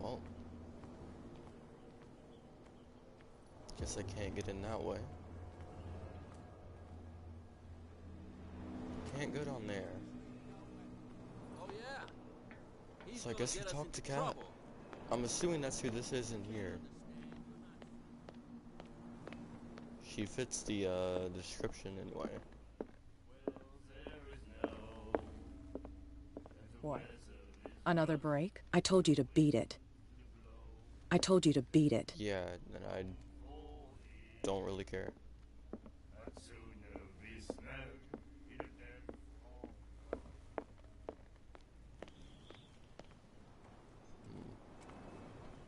Speaker 1: Well, guess I can't get in that way. Can't go down there.
Speaker 9: Oh yeah.
Speaker 1: So I guess we talk to Kat. I'm assuming that's who this is in here. She fits the description anyway.
Speaker 7: What? Another break? I told you to beat it. I told you to beat it.
Speaker 1: Yeah, and I don't really care.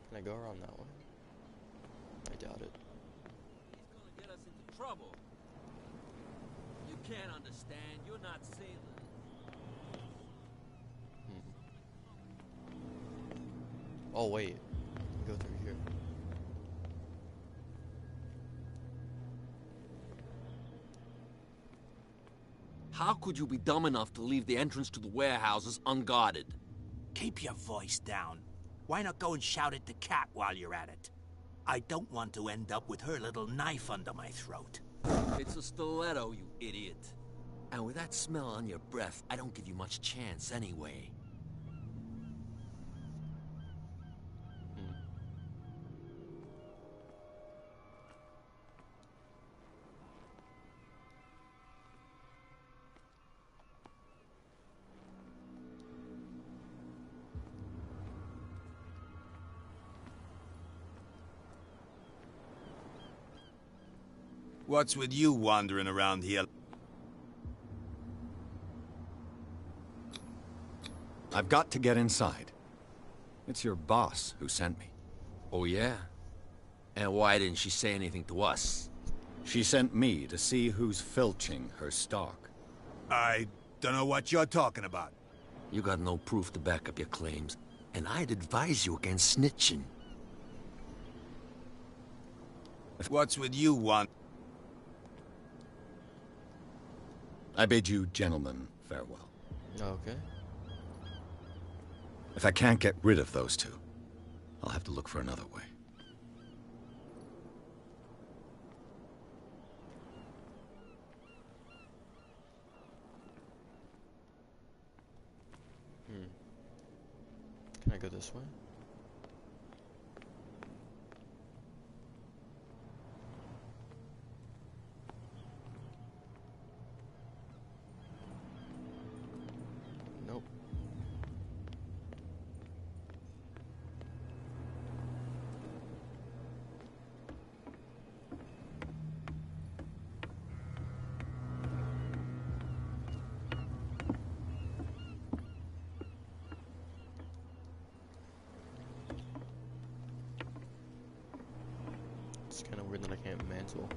Speaker 1: Can I go around that way? I doubt it.
Speaker 9: He's gonna get us into trouble. You can't understand. You're not sailors.
Speaker 1: Oh wait, go through here.
Speaker 9: How could you be dumb enough to leave the entrance to the warehouses unguarded?
Speaker 12: Keep your voice down. Why not go and shout at the cat while you're at it? I don't want to end up with her little knife under my throat.
Speaker 9: It's a stiletto, you idiot. And with that smell on your breath, I don't give you much chance anyway.
Speaker 11: What's with you wandering around here?
Speaker 3: I've got to get inside. It's your boss who sent me.
Speaker 9: Oh, yeah? And why didn't she say anything to us?
Speaker 3: She sent me to see who's filching her stock.
Speaker 11: I don't know what you're talking about.
Speaker 9: You got no proof to back up your claims, and I'd advise you against snitching.
Speaker 11: What's with you,
Speaker 3: I bid you gentlemen farewell.
Speaker 1: Okay.
Speaker 3: If I can't get rid of those two, I'll have to look for another way.
Speaker 1: Can I go this way? Nope. It's kind of weird that I can't mantle.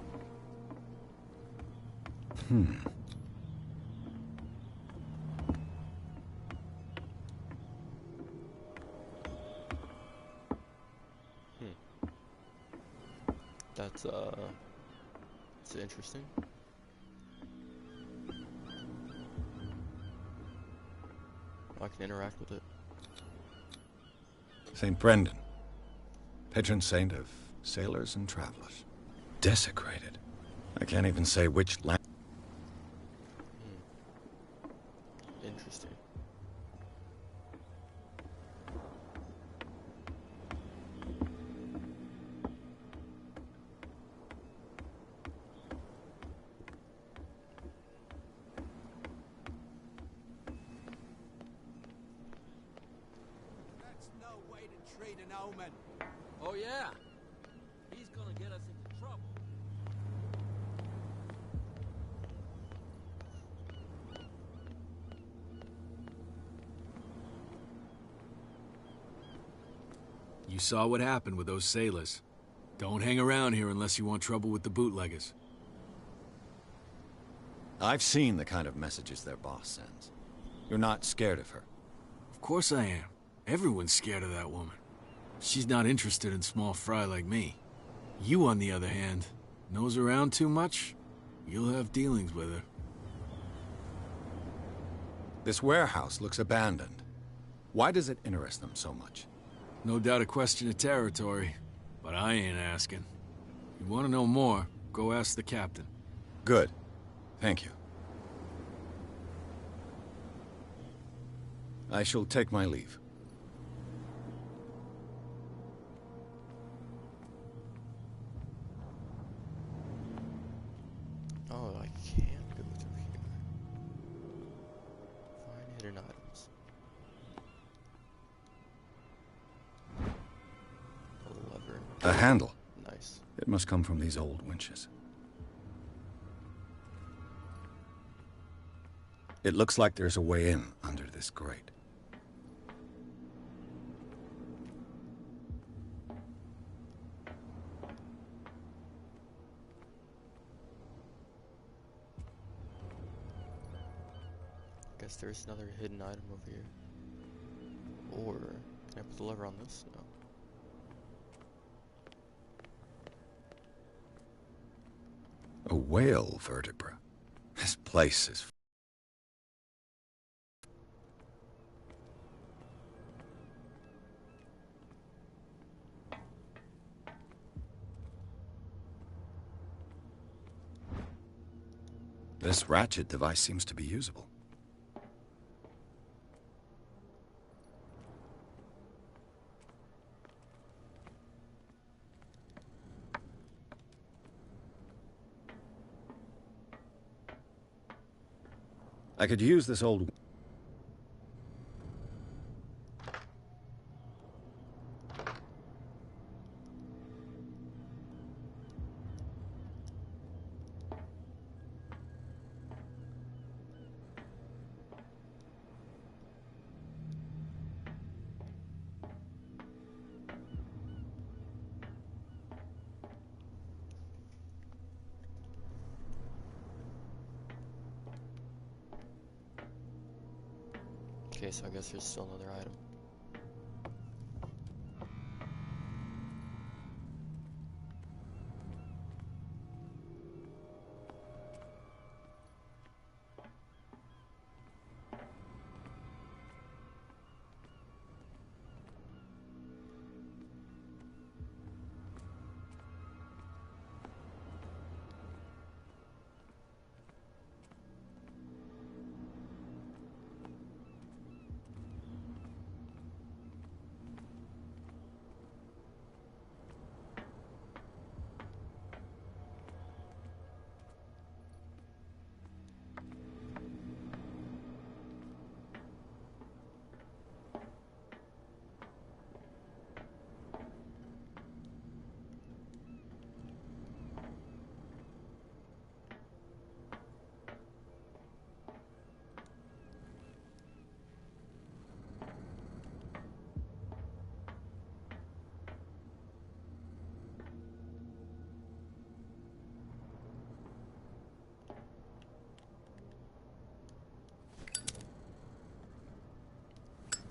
Speaker 1: It's interesting. I can interact with it.
Speaker 3: St. Brendan, patron saint of sailors and travelers. Desecrated. I can't even say which land.
Speaker 1: Interesting.
Speaker 12: That's no way to treat an omen.
Speaker 9: Oh, yeah? He's gonna get us into trouble.
Speaker 10: You saw what happened with those sailors. Don't hang around here unless you want trouble with the bootleggers.
Speaker 3: I've seen the kind of messages their boss sends. You're not scared of her.
Speaker 10: Of course I am. Everyone's scared of that woman. She's not interested in small fry like me. You, on the other hand, nose around too much, you'll have dealings with her.
Speaker 3: This warehouse looks abandoned. Why does it interest them so much?
Speaker 10: No doubt a question of territory, but I ain't asking. You want to know more, go ask the captain.
Speaker 3: Good. Thank you. I shall take my leave. A handle.
Speaker 1: Nice.
Speaker 3: It must come from these old winches. It looks like there's a way in under this grate.
Speaker 1: Guess there's another hidden item over here. Or can I put the lever on this? No.
Speaker 3: A whale vertebra. This place is... This ratchet device seems to be usable. I could use this old...
Speaker 1: Okay, so I guess there's still another item.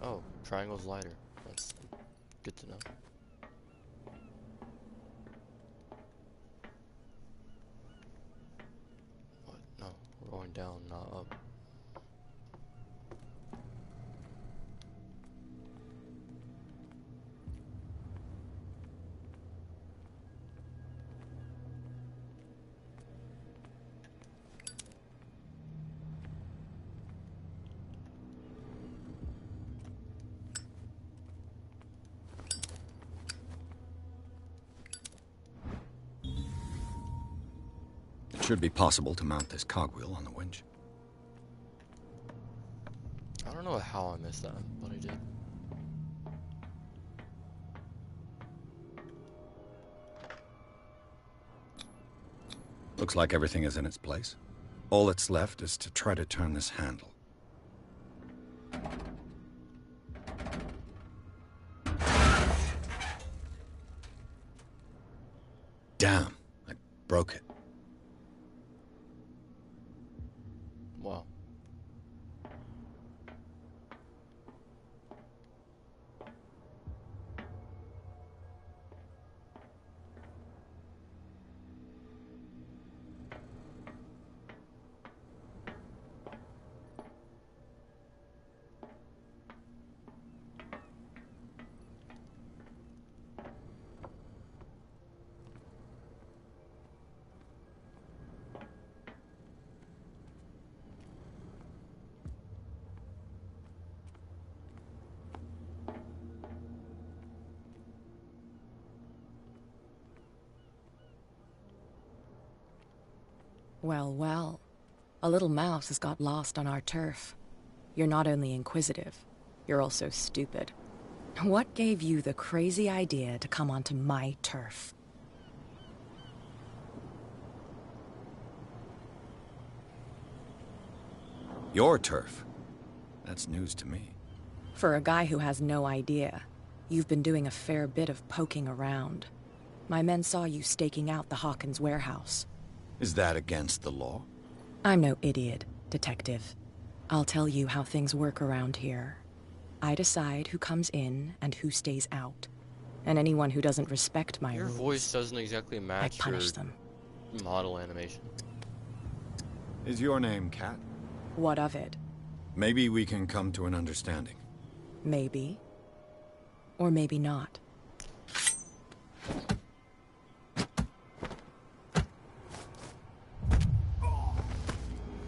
Speaker 1: Oh, triangle's lighter. That's good to know. What? No, we're going down, not up.
Speaker 3: It should be possible to mount this cogwheel on the winch.
Speaker 1: I don't know how I missed that, but I did.
Speaker 3: Looks like everything is in its place. All that's left is to try to turn this handle. Damn, I broke it.
Speaker 1: Wow.
Speaker 7: Well, well. A little mouse has got lost on our turf. You're not only inquisitive, you're also stupid. What gave you the crazy idea to come onto my turf?
Speaker 3: Your turf? That's news to me.
Speaker 7: For a guy who has no idea, you've been doing a fair bit of poking around. My men saw you staking out the Hawkins warehouse.
Speaker 3: Is that against the law?
Speaker 7: I'm no idiot, Detective. I'll tell you how things work around here. I decide who comes in and who stays out. And anyone who doesn't respect my
Speaker 1: Your
Speaker 7: rules,
Speaker 1: voice doesn't exactly match
Speaker 7: I punish
Speaker 1: your
Speaker 7: them.
Speaker 1: model animation.
Speaker 3: Is your name Cat?
Speaker 7: What of it?
Speaker 3: Maybe we can come to an understanding.
Speaker 7: Maybe. Or maybe not.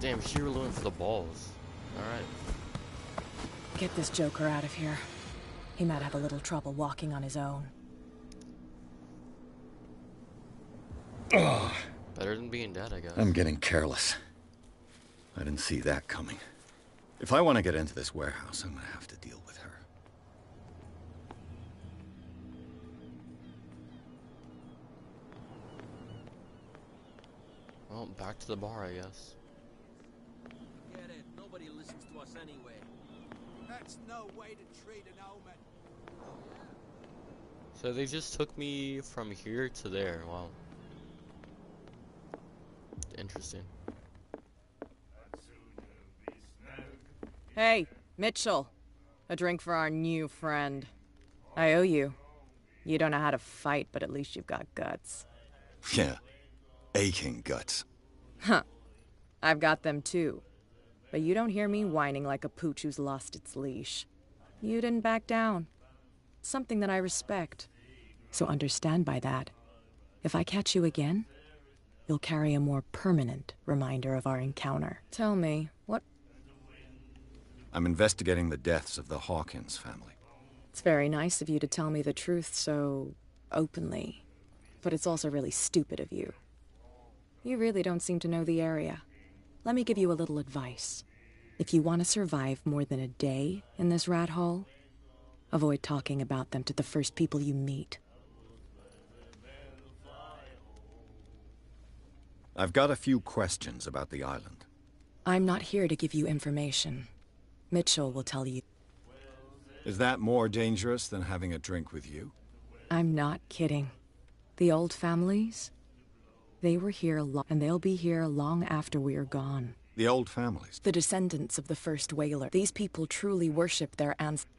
Speaker 1: Damn, she were looking for the balls. Alright.
Speaker 7: Get this joker out of here. He might have a little trouble walking on his own.
Speaker 1: Better than being dead, I guess.
Speaker 3: I'm getting careless. I didn't see that coming. If I want to get into this warehouse, I'm gonna have to deal with her.
Speaker 1: Well, back to the bar, I guess.
Speaker 9: Forget it. Nobody listens to us anyway.
Speaker 12: That's no way to treat an omen.
Speaker 1: So they just took me from here to there. Wow. Interesting.
Speaker 7: Hey, Mitchell. A drink for our new friend. I owe you. You don't know how to fight, but at least you've got guts.
Speaker 3: Yeah, aching guts.
Speaker 7: Huh. I've got them too. But you don't hear me whining like a pooch who's lost its leash. You didn't back down. Something that I respect. So understand by that, if I catch you again, you'll carry a more permanent reminder of our encounter. Tell me, what?
Speaker 3: I'm investigating the deaths of the Hawkins family.
Speaker 7: It's very nice of you to tell me the truth so openly. But it's also really stupid of you. You really don't seem to know the area. Let me give you a little advice. If you want to survive more than a day in this rat hole, avoid talking about them to the first people you meet.
Speaker 3: I've got a few questions about the island.
Speaker 7: I'm not here to give you information. Mitchell will tell you.
Speaker 3: Is that more dangerous than having a drink with you?
Speaker 7: I'm not kidding. The old families, they were here and they'll be here long after we are gone.
Speaker 3: The old families?
Speaker 7: The descendants of the first whaler. These people truly worship their ancestors.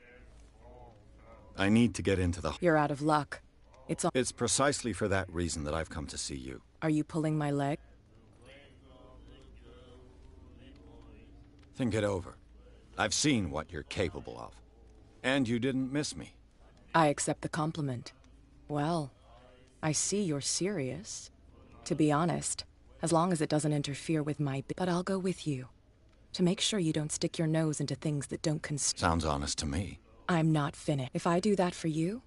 Speaker 3: I need to get into the...
Speaker 7: You're out of luck.
Speaker 3: It's precisely for that reason that I've come to see you.
Speaker 7: Are you pulling my leg?
Speaker 3: Think it over. I've seen what you're capable of. And you didn't miss me.
Speaker 7: I accept the compliment. Well, I see you're serious. To be honest, as long as it doesn't interfere with my... But I'll go with you. To make sure you don't stick your nose into things that don't concern...
Speaker 3: Sounds honest to me.
Speaker 7: I'm not finished. If I do that for you,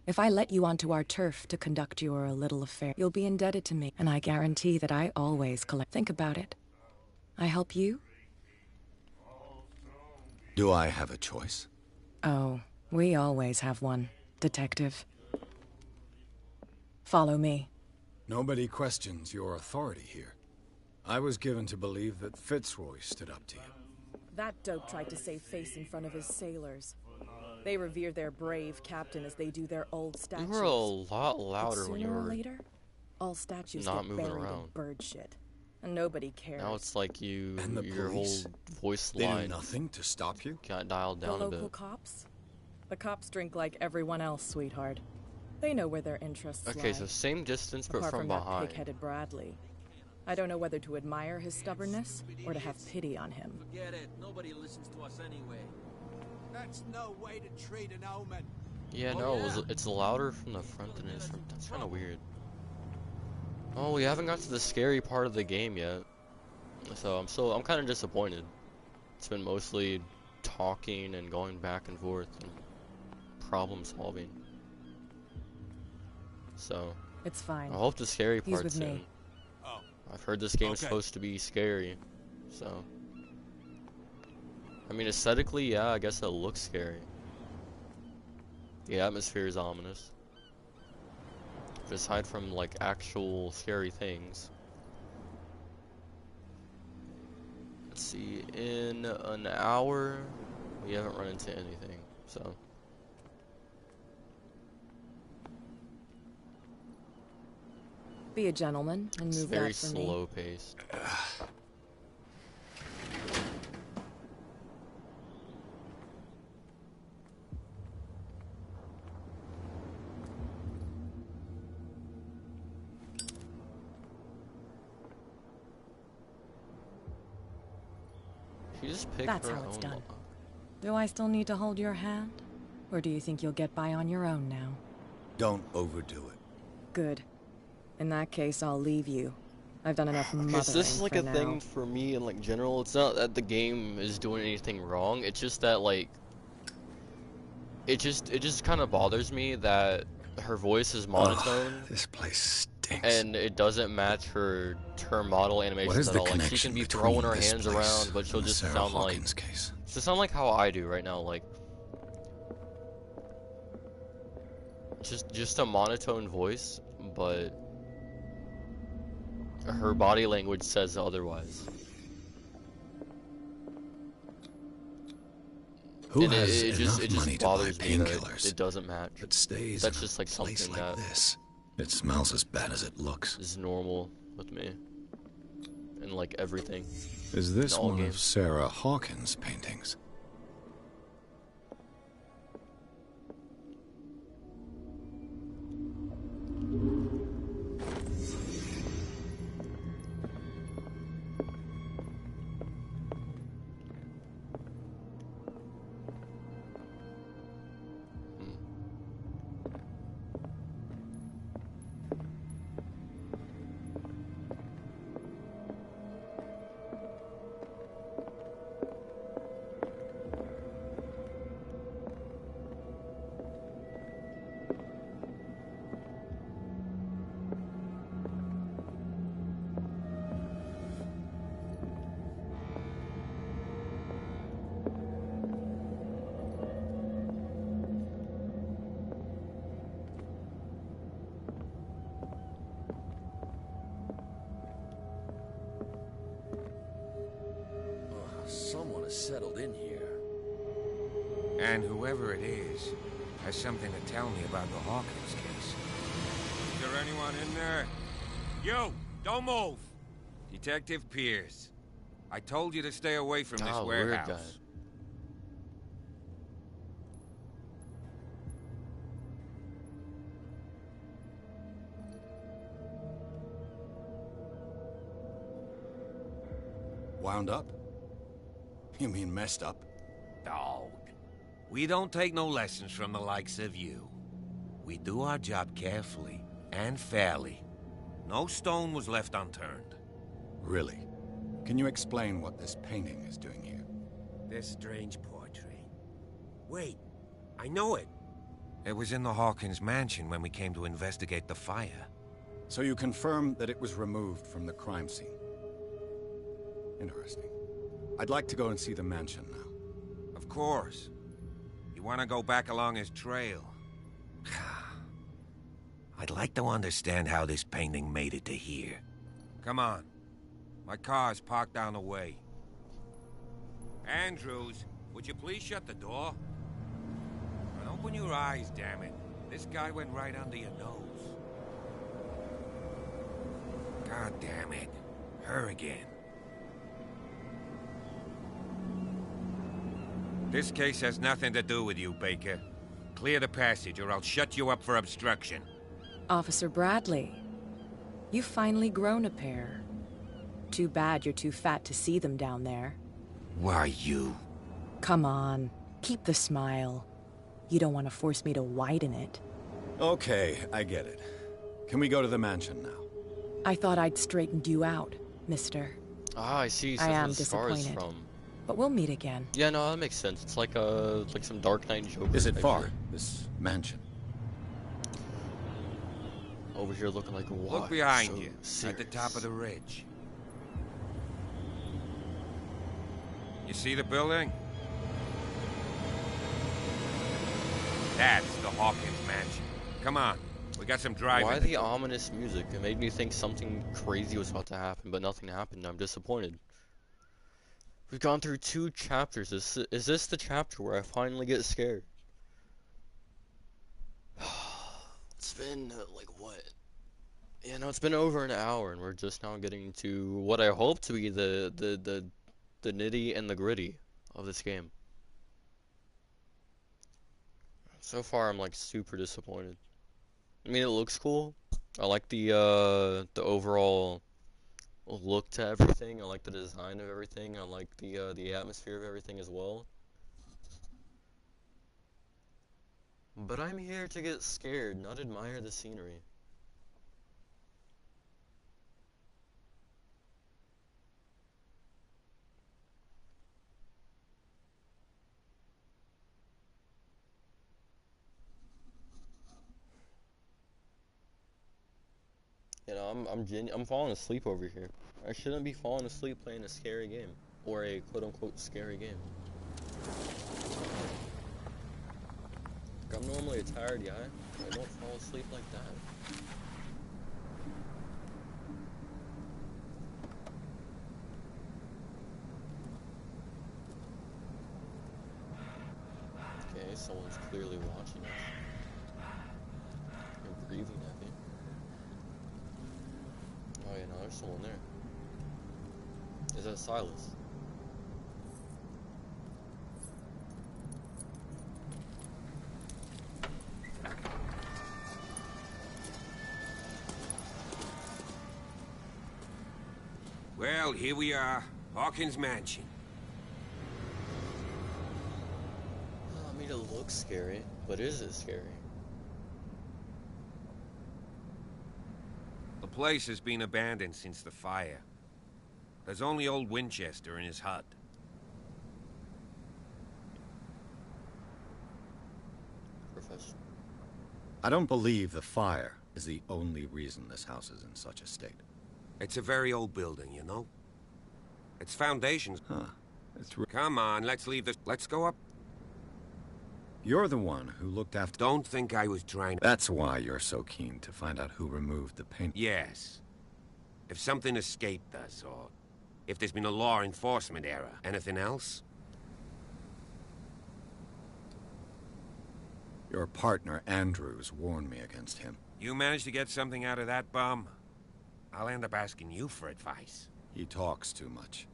Speaker 7: if I let you onto our turf to conduct your little affair, you'll be indebted to me. And I guarantee that I always collect... Think about it. I help you.
Speaker 3: Do I have a choice?
Speaker 7: Oh, we always have one, Detective. Follow me.
Speaker 10: Nobody questions your authority here. I was given to believe that Fitzroy stood up to you.
Speaker 7: That dope tried to save face in front of his sailors. They revere their brave captain as they do their old statues.
Speaker 1: You were a lot louder when you
Speaker 7: Sooner or
Speaker 1: were
Speaker 7: later, all statues
Speaker 1: not
Speaker 7: get
Speaker 1: moving
Speaker 7: buried
Speaker 1: around.
Speaker 7: in bird shit. And nobody cares.
Speaker 1: Now it's like you,
Speaker 3: And the
Speaker 1: your
Speaker 3: police?
Speaker 1: whole voice
Speaker 3: They
Speaker 1: line
Speaker 3: do nothing to stop you?
Speaker 1: got dialed
Speaker 7: The
Speaker 1: down a
Speaker 7: local
Speaker 1: bit.
Speaker 7: cops? The cops drink like everyone else, sweetheart. They know where their interests lie.
Speaker 1: Okay, so same distance but
Speaker 7: Apart
Speaker 1: from
Speaker 7: that
Speaker 1: behind.
Speaker 7: pig-headed Bradley. I don't know whether to admire his stubbornness or to have pity on him.
Speaker 9: Forget it. Nobody listens to us anyway.
Speaker 12: That's no way to treat an omen.
Speaker 1: Yeah, no, it's louder from the front than it is from... That's kind of weird. Oh, we haven't got to the scary part of the game yet. So I'm kind of disappointed. It's been mostly talking and going back and forth and problem solving. So
Speaker 7: It's fine.
Speaker 1: I hope the scary
Speaker 7: He's
Speaker 1: part's
Speaker 7: with
Speaker 1: soon.
Speaker 7: me.
Speaker 12: Oh.
Speaker 1: I've heard this game's
Speaker 12: Okay.
Speaker 1: supposed to be scary, so I mean aesthetically, yeah, I guess it looks scary. The atmosphere is ominous. Aside from, like, actual scary things. Let's see, in an hour, we haven't run into anything, so.
Speaker 7: Be a gentleman and
Speaker 1: It's
Speaker 7: move
Speaker 1: very
Speaker 7: that for me.
Speaker 1: slow paced. She just picked
Speaker 7: That's
Speaker 1: her
Speaker 7: how it's
Speaker 1: own
Speaker 7: done.
Speaker 1: lock.
Speaker 7: Do I still need to hold your hand? Or do you think you'll get by on your own now?
Speaker 11: Don't overdo it.
Speaker 7: Good. In that case, I'll leave you. I've done enough mothering
Speaker 1: Because this is like
Speaker 7: for
Speaker 1: a
Speaker 7: now.
Speaker 1: thing for me in like general. It's not that the game is doing anything wrong. It's just that like it just kind of bothers me that her voice is monotone.
Speaker 3: This place stinks.
Speaker 1: And it doesn't match her model animations at all. Like she can be throwing her hands around, but she'll just sound like she'll sound like how I do right now. Like just a monotone voice, but her body language says otherwise.
Speaker 3: Who
Speaker 1: and
Speaker 3: has
Speaker 1: it
Speaker 3: enough
Speaker 1: just
Speaker 3: money to buy
Speaker 1: bothers me that
Speaker 3: painkillers?
Speaker 1: it doesn't match.
Speaker 3: It stays
Speaker 1: That's
Speaker 3: in
Speaker 1: just like
Speaker 3: a place
Speaker 1: something
Speaker 3: like
Speaker 1: that
Speaker 3: this. It smells as bad as it looks.
Speaker 1: is normal with me. And like everything.
Speaker 3: Is this
Speaker 1: in all
Speaker 3: one of
Speaker 1: games.
Speaker 3: Sarah Hawkins' paintings?
Speaker 9: Someone has settled in here.
Speaker 8: And whoever it is has something to tell me about the Hawkins case. Is there anyone in there? You! Don't move! Detective Pierce. I told you to stay away from this
Speaker 1: Weird
Speaker 8: warehouse.
Speaker 1: guy.
Speaker 3: Wound up? You mean messed up?
Speaker 8: Dog. We don't take no lessons from the likes of you. We do our job carefully and fairly. No stone was left unturned.
Speaker 3: Really? Can you explain what this painting is doing here?
Speaker 8: This strange portrait. Wait, I know it. It was in the Hawkins mansion when we came to investigate the fire.
Speaker 3: So you confirm that it was removed from the crime scene? Interesting. I'd like to go and see the mansion now.
Speaker 8: Of course. You want to go back along his trail? I'd like to understand how this painting made it to here. Come on. My car's parked down the way. Andrews, would you please shut the door? And open your eyes, damn it. This guy went right under your nose. God damn it. Her again. This case has nothing to do with you, Baker. Clear the passage, or I'll shut you up for obstruction.
Speaker 7: Officer Bradley, you've finally grown a pair. Too bad you're too fat to see them down there.
Speaker 8: Why, you?
Speaker 7: Come on, keep the smile. You don't want to force me to widen it.
Speaker 3: Okay, I get it. Can we go to the mansion now?
Speaker 7: I thought I'd straightened you out, mister.
Speaker 1: Ah, I see. So
Speaker 7: I am
Speaker 1: that's where the scar is
Speaker 7: disappointed.
Speaker 1: from.
Speaker 7: But we'll meet again.
Speaker 1: Yeah, no, that makes sense. It's like some Dark Knight Joker.
Speaker 3: Is it
Speaker 1: type
Speaker 3: far,
Speaker 1: shit.
Speaker 3: this mansion?
Speaker 1: Over here looking like what?
Speaker 8: Look behind
Speaker 1: So
Speaker 8: you,
Speaker 1: serious.
Speaker 8: at the top of the ridge. You see the building? That's the Hawkins mansion. Come on, we got some driving.
Speaker 1: Why the ominous music? It made me think something crazy was about to happen, but nothing happened. I'm disappointed. We've gone through 2 chapters. Is this the chapter where I finally get scared? It's been, like, what? Yeah, no, it's been over an hour, and we're just now getting to what I hope to be the nitty and the gritty of this game. So far, I'm, like, super disappointed. I mean, it looks cool. I like the overall look to everything. I like the design of everything. I like the atmosphere of everything as well. But I'm here to get scared, not admire the scenery. You know, I'm falling asleep over here. I shouldn't be falling asleep playing a scary game, or a quote-unquote scary game. I'm normally a tired guy. I don't fall asleep like that. Okay, someone's clearly watching us. They're breathing heavy. Oh yeah, no, there's someone there. Is that Silas?
Speaker 8: Well, here we are. Hawkins mansion.
Speaker 1: I mean, it looks scary, but is it scary?
Speaker 8: The place has been abandoned since the fire. There's only old Winchester in his hut.
Speaker 1: Professor.
Speaker 3: I don't believe the fire is the only reason this house is in such a state.
Speaker 8: It's a very old building, you know? Its foundations...
Speaker 3: Huh.
Speaker 8: Come on, let's leave this... Let's go up.
Speaker 3: You're the one who looked after...
Speaker 8: Don't think I was trying...
Speaker 3: That's why you're so keen to find out who removed the paint...
Speaker 8: Yes. If something escaped us, or... if there's been a law enforcement error. Anything else?
Speaker 3: Your partner, Andrews, warned me against him.
Speaker 8: You managed to get something out of that bum? I'll end up asking you for advice.
Speaker 3: He talks too much.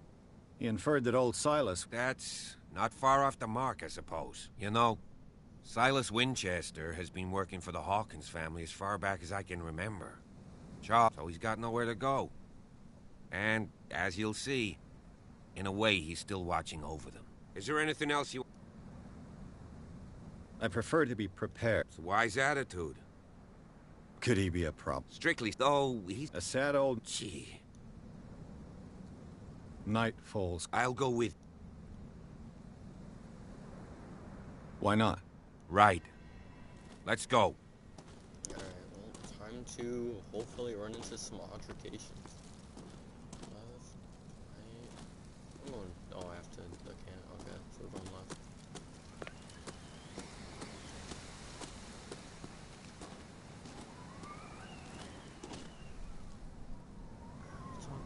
Speaker 3: He inferred that old Silas...
Speaker 8: That's not far off the mark, I suppose. You know, Silas Winchester has been working for the Hawkins family as far back as I can remember. So he's got nowhere to go. And, as you'll see, in a way he's still watching over them. Is there anything else you...
Speaker 3: I prefer to be prepared.
Speaker 8: It's a wise attitude.
Speaker 3: Could he be a problem?
Speaker 8: Strictly, though, he's...
Speaker 3: A sad old...
Speaker 8: Gee.
Speaker 3: Night falls.
Speaker 8: I'll go with...
Speaker 3: Why not?
Speaker 8: Right. Let's go.
Speaker 1: Alright, well, time to hopefully run into some altercations. Left, right... I'm going... Oh, I have to... Okay, so we're going left.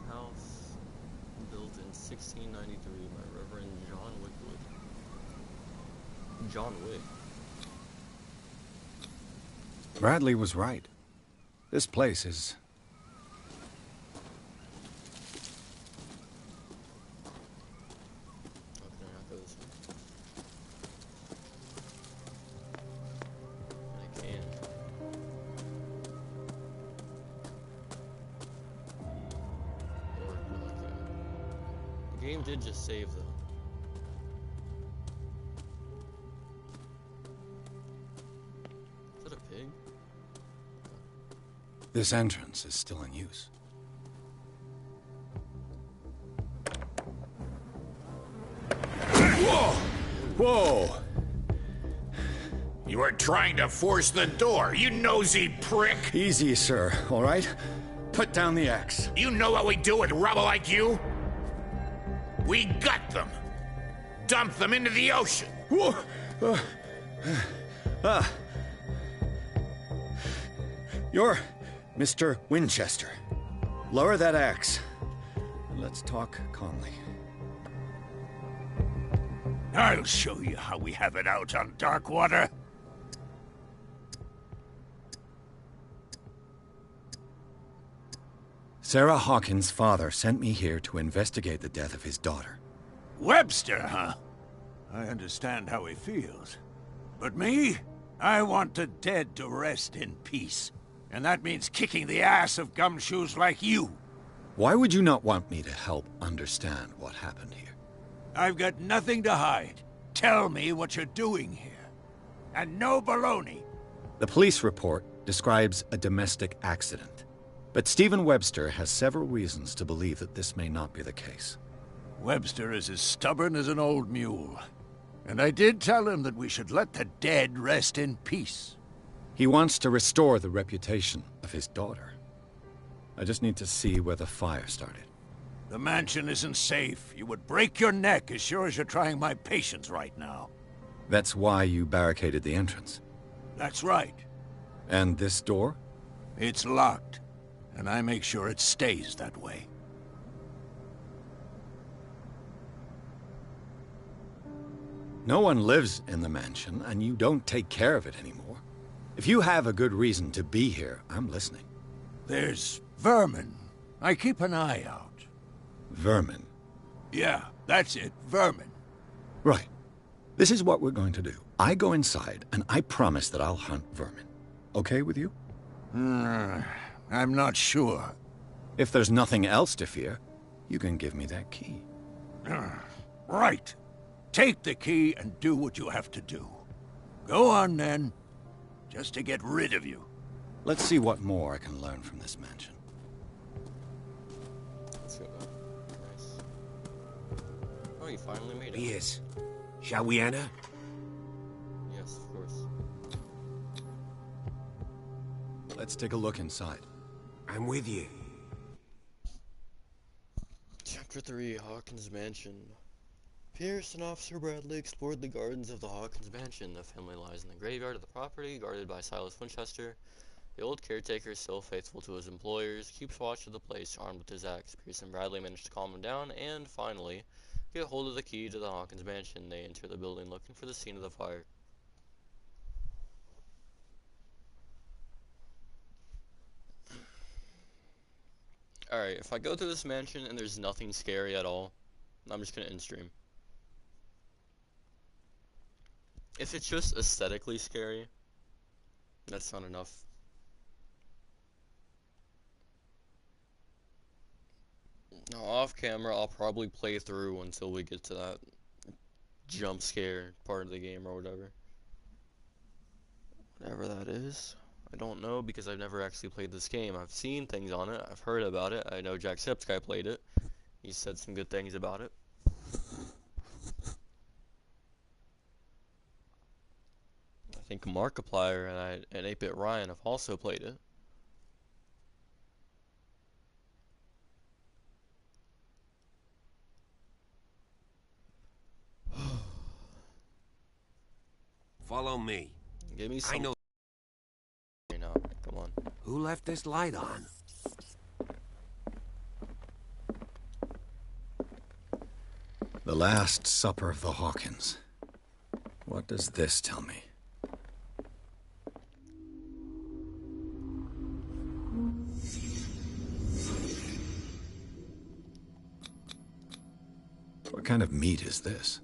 Speaker 1: House built in 1693 by Reverend John Wickwood. John Wick.
Speaker 3: Bradley was right. This place is...
Speaker 1: How can I not go this way? I can. Or, no, I can't. The game did just save, though. Is that a pig?
Speaker 3: This entrance is still in use.
Speaker 2: Whoa! Whoa! You were trying to force the door, you nosy prick!
Speaker 3: Easy, sir, all right? Put down the axe.
Speaker 2: You know what we do with rubble like you? We gut them! Dump them into the ocean!
Speaker 3: Whoa! You're Mr. Winchester. Lower that axe. Let's talk calmly.
Speaker 11: I'll show you how we have it out on Darkwater.
Speaker 3: Sarah Hawkins' father sent me here to investigate the death of his daughter.
Speaker 11: Webster, huh? I understand how he feels. But me? I want the dead to rest in peace. And that means kicking the ass of gumshoes like you.
Speaker 3: Why would you not want me to help understand what happened here?
Speaker 11: I've got nothing to hide. Tell me what you're doing here. And no baloney.
Speaker 3: The police report describes a domestic accident. But Stephen Webster has several reasons to believe that this may not be the case.
Speaker 11: Webster is as stubborn as an old mule. And I did tell him that we should let the dead rest in peace.
Speaker 3: He wants to restore the reputation of his daughter. I just need to see where the fire started.
Speaker 11: The mansion isn't safe. You would break your neck as sure as you're trying my patience right now.
Speaker 3: That's why you barricaded the entrance.
Speaker 11: That's right.
Speaker 3: And this door?
Speaker 11: It's locked. And I make sure it stays that way.
Speaker 3: No one lives in the mansion, and you don't take care of it anymore. If you have a good reason to be here, I'm listening.
Speaker 11: There's vermin. I keep an eye out.
Speaker 3: Vermin?
Speaker 11: Yeah, that's it. Vermin.
Speaker 3: Right. This is what we're going to do. I go inside, and I promise that I'll hunt vermin. Okay with you?
Speaker 11: I'm not sure.
Speaker 3: If there's nothing else to fear, you can give me that key.
Speaker 11: Right. Take the key and do what you have to do. Go on, then. Just to get rid of you.
Speaker 3: Let's see what more I can learn from this mansion.
Speaker 1: Let's go. Nice. Oh, you finally made it.
Speaker 8: Yes. Shall we enter?
Speaker 1: Yes, of course.
Speaker 3: Let's take a look inside.
Speaker 8: I'm with you.
Speaker 1: Chapter 3, Hawkins Mansion. Pierce and Officer Bradley explored the gardens of the Hawkins Mansion. The family lies in the graveyard of the property, guarded by Silas Winchester. The old caretaker, still faithful to his employers, keeps watch of the place, armed with his axe. Pierce and Bradley manage to calm him down, and, finally, get hold of the key to the Hawkins Mansion. They enter the building looking for the scene of the fire. Alright, if I go to this mansion and there's nothing scary at all, I'm just gonna end stream. If it's just aesthetically scary, that's not enough. Now, off camera, I'll probably play through until we get to that jump scare part of the game or whatever. Whatever that is. I don't know because I've never actually played this game. I've seen things on it, I've heard about it. I know Jacksepticeye played it. He said some good things about it. I think Markiplier and 8-Bit Ryan have also played it.
Speaker 8: Follow me.
Speaker 1: Give me some.
Speaker 8: I know.
Speaker 1: Now, come on.
Speaker 8: Who left this light on?
Speaker 3: The Last Supper of the Hawkins. What does this tell me? What kind of meat is this?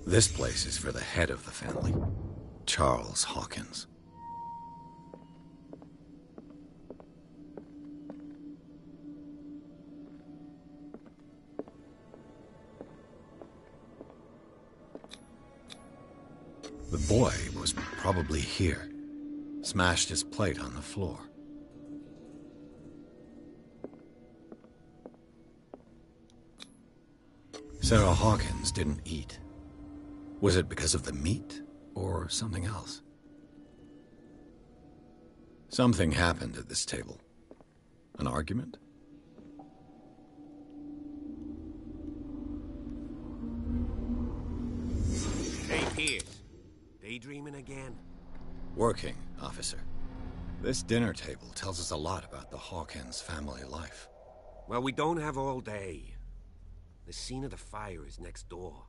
Speaker 3: This place is for the head of the family, Charles Hawkins. The boy was probably here, smashed his plate on the floor. Sarah Hawkins didn't eat. Was it because of the meat, or something else? Something happened at this table. An argument?
Speaker 8: daydreaming again?
Speaker 3: Working, officer. This dinner table tells us a lot about the Hawkins family life.
Speaker 8: Well, we don't have all day. The scene of the fire is next door.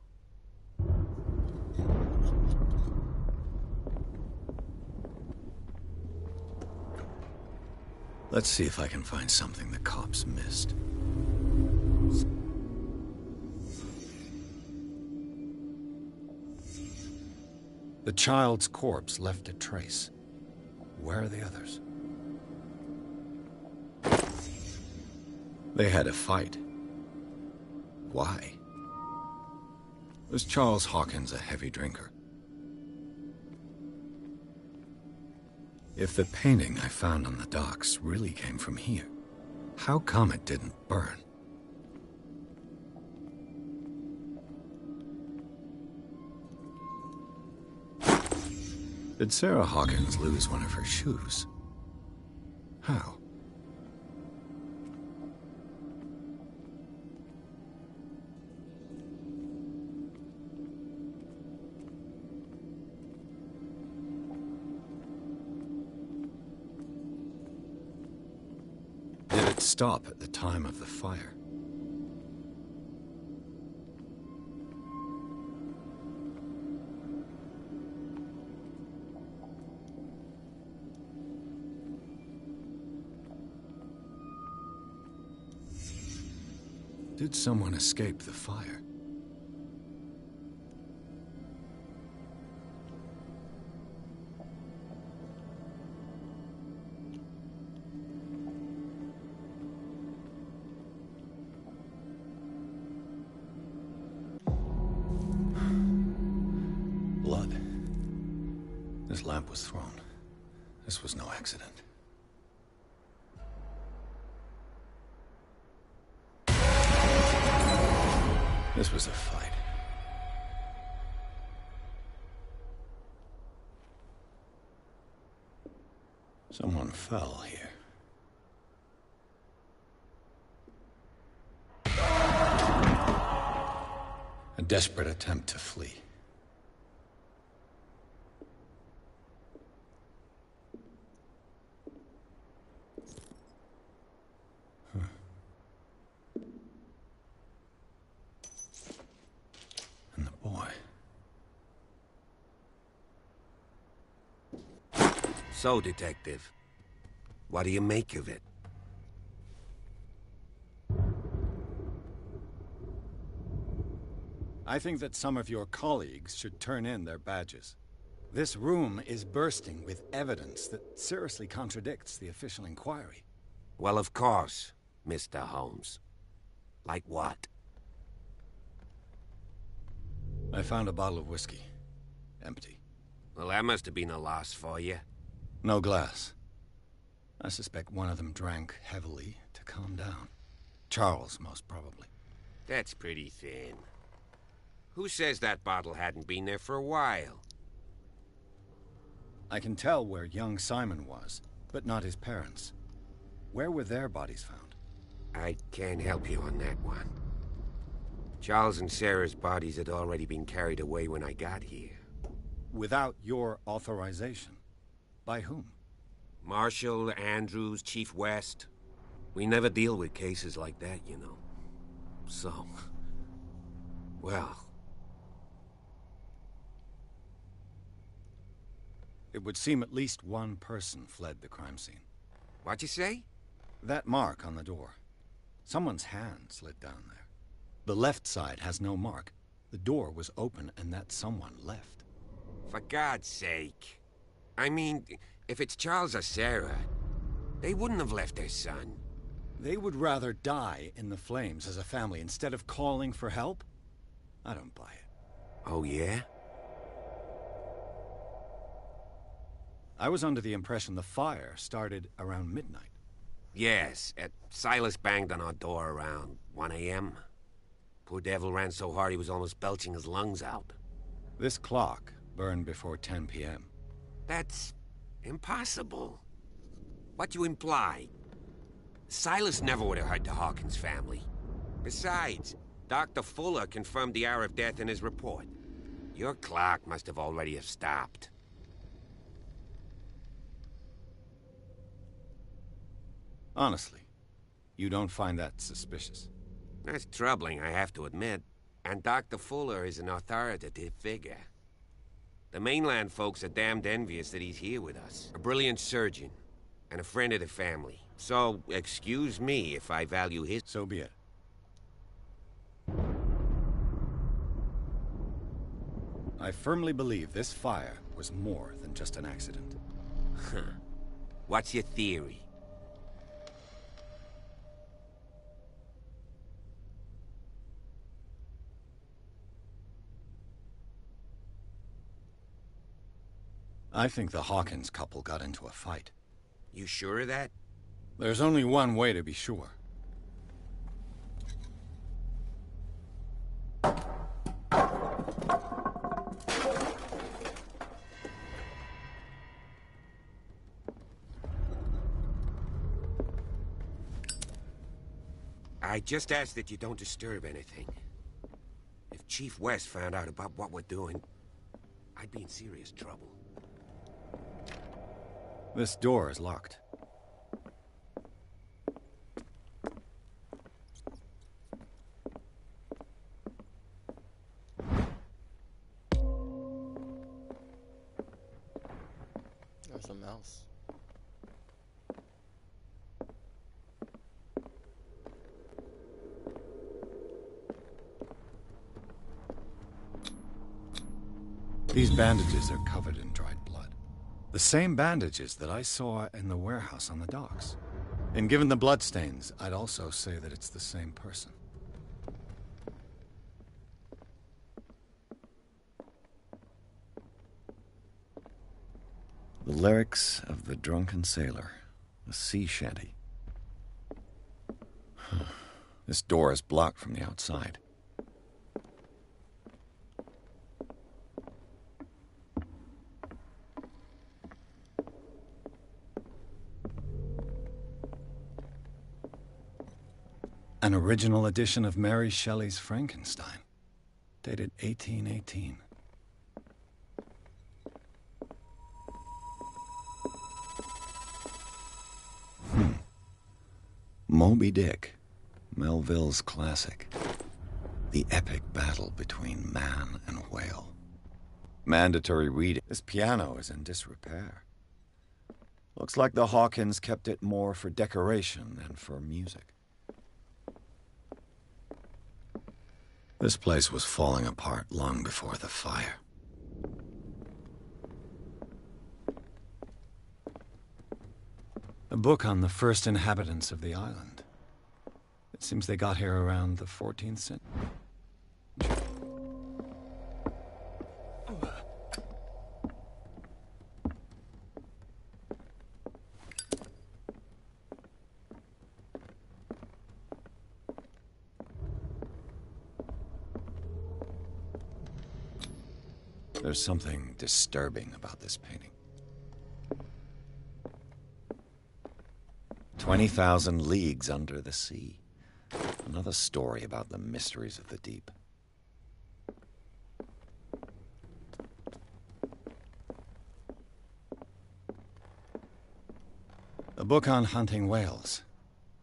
Speaker 3: Let's see if I can find something the cops missed. The child's corpse left a trace. Where are the others? They had a fight. Why? Was Charles Hawkins a heavy drinker? If the painting I found on the docks really came from here, how come it didn't burn? Did Sarah Hawkins lose one of her shoes? How? Did it stop at the time of the fire? Did someone escape the fire? Blood. This lamp was thrown. This was no accident. This was a fight. Someone fell here. A desperate attempt to flee. And the boy.
Speaker 8: So, Detective, what do you make of it?
Speaker 3: I think that some of your colleagues should turn in their badges. This room is bursting with evidence that seriously contradicts the official inquiry.
Speaker 8: Well, of course, Mr. Holmes. Like what?
Speaker 3: I found a bottle of whiskey. Empty.
Speaker 8: Well, that must have been a loss for you.
Speaker 3: No glass. I suspect one of them drank heavily to calm down. Charles, most probably.
Speaker 8: That's pretty thin. Who says that bottle hadn't been there for a while?
Speaker 3: I can tell where young Simon was, but not his parents. Where were their bodies found?
Speaker 8: I can't help you on that one. Charles and Sarah's bodies had already been carried away when I got here.
Speaker 3: Without your authorization? By whom?
Speaker 8: Marshall, Andrews, Chief West. We never deal with cases like that, you know. So... well...
Speaker 3: It would seem at least one person fled the crime scene.
Speaker 8: What'd you say?
Speaker 3: That mark on the door. Someone's hand slid down there. The left side has no mark. The door was open and that someone left.
Speaker 8: For God's sake. I mean, if it's Charles or Sarah, they wouldn't have left their son.
Speaker 3: They would rather die in the flames as a family instead of calling for help? I don't buy it.
Speaker 8: Oh, yeah?
Speaker 3: I was under the impression the fire started around midnight.
Speaker 8: Yes, Silas banged on our door around 1 a.m. Poor devil ran so hard he was almost belching his lungs out.
Speaker 3: This clock burned before 10 p.m.
Speaker 8: That's impossible. What do you imply? Silas never would have hurt the Hawkins family. Besides, Dr. Fuller confirmed the hour of death in his report. Your clock must have already have stopped.
Speaker 3: Honestly, you don't find that suspicious?
Speaker 8: That's troubling, I have to admit. And Dr. Fuller is an authoritative figure. The mainland folks are damned envious that he's here with us. A brilliant surgeon, and a friend of the family. So, excuse me if I value his...
Speaker 3: So be it. I firmly believe this fire was more than just an accident.
Speaker 8: What's your theory?
Speaker 3: I think the Hawkins couple got into a fight.
Speaker 8: You sure of that?
Speaker 3: There's only one way to be sure.
Speaker 8: I just ask that you don't disturb anything. If Chief West found out about what we're doing, I'd be in serious trouble.
Speaker 3: This door is locked.
Speaker 1: There's a mouse.
Speaker 3: These bandages are covered in dried blood. The same bandages that I saw in the warehouse on the docks. And given the bloodstains, I'd also say that it's the same person. The lyrics of the drunken sailor, a sea shanty. This door is blocked from the outside. An original edition of Mary Shelley's Frankenstein, dated 1818. Moby Dick, Melville's classic. The epic battle between man and whale. Mandatory reading. This piano is in disrepair. Looks like the Hawkins kept it more for decoration than for music. This place was falling apart long before the fire. A book on the first inhabitants of the island. It seems they got here around the 14th century. There's something disturbing about this painting. 20,000 leagues under the sea. Another story about the mysteries of the deep. A book on hunting whales.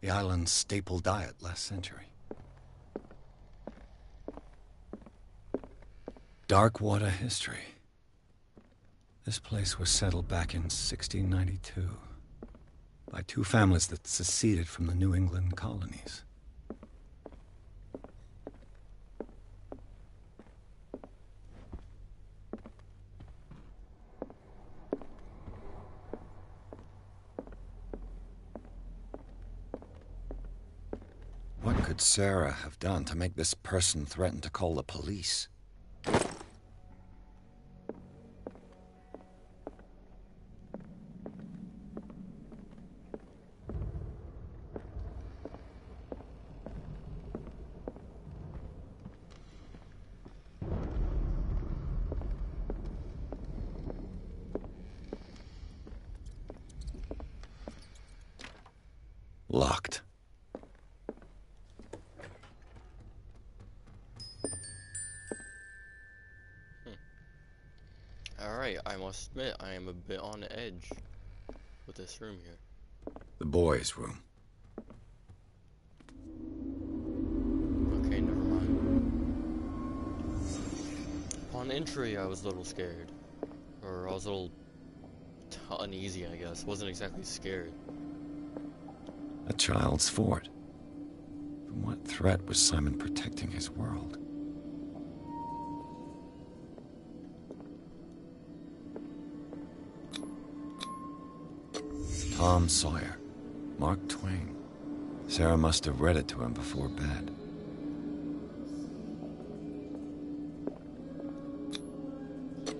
Speaker 3: The island's staple diet last century. Dark water history. This place was settled back in 1692 by two families that seceded from the New England colonies. What could Sarah have done to make this person threaten to call the police? Locked.
Speaker 1: Alright, I must admit, I am a bit on edge with this room here.
Speaker 3: The boys' room.
Speaker 1: Okay, never mind. Upon entry, I was a little scared. Or I was a little uneasy, I guess. Wasn't exactly scared.
Speaker 3: A child's fort. From what threat was Simon protecting his world? Tom Sawyer. Mark Twain. Sarah must have read it to him before bed.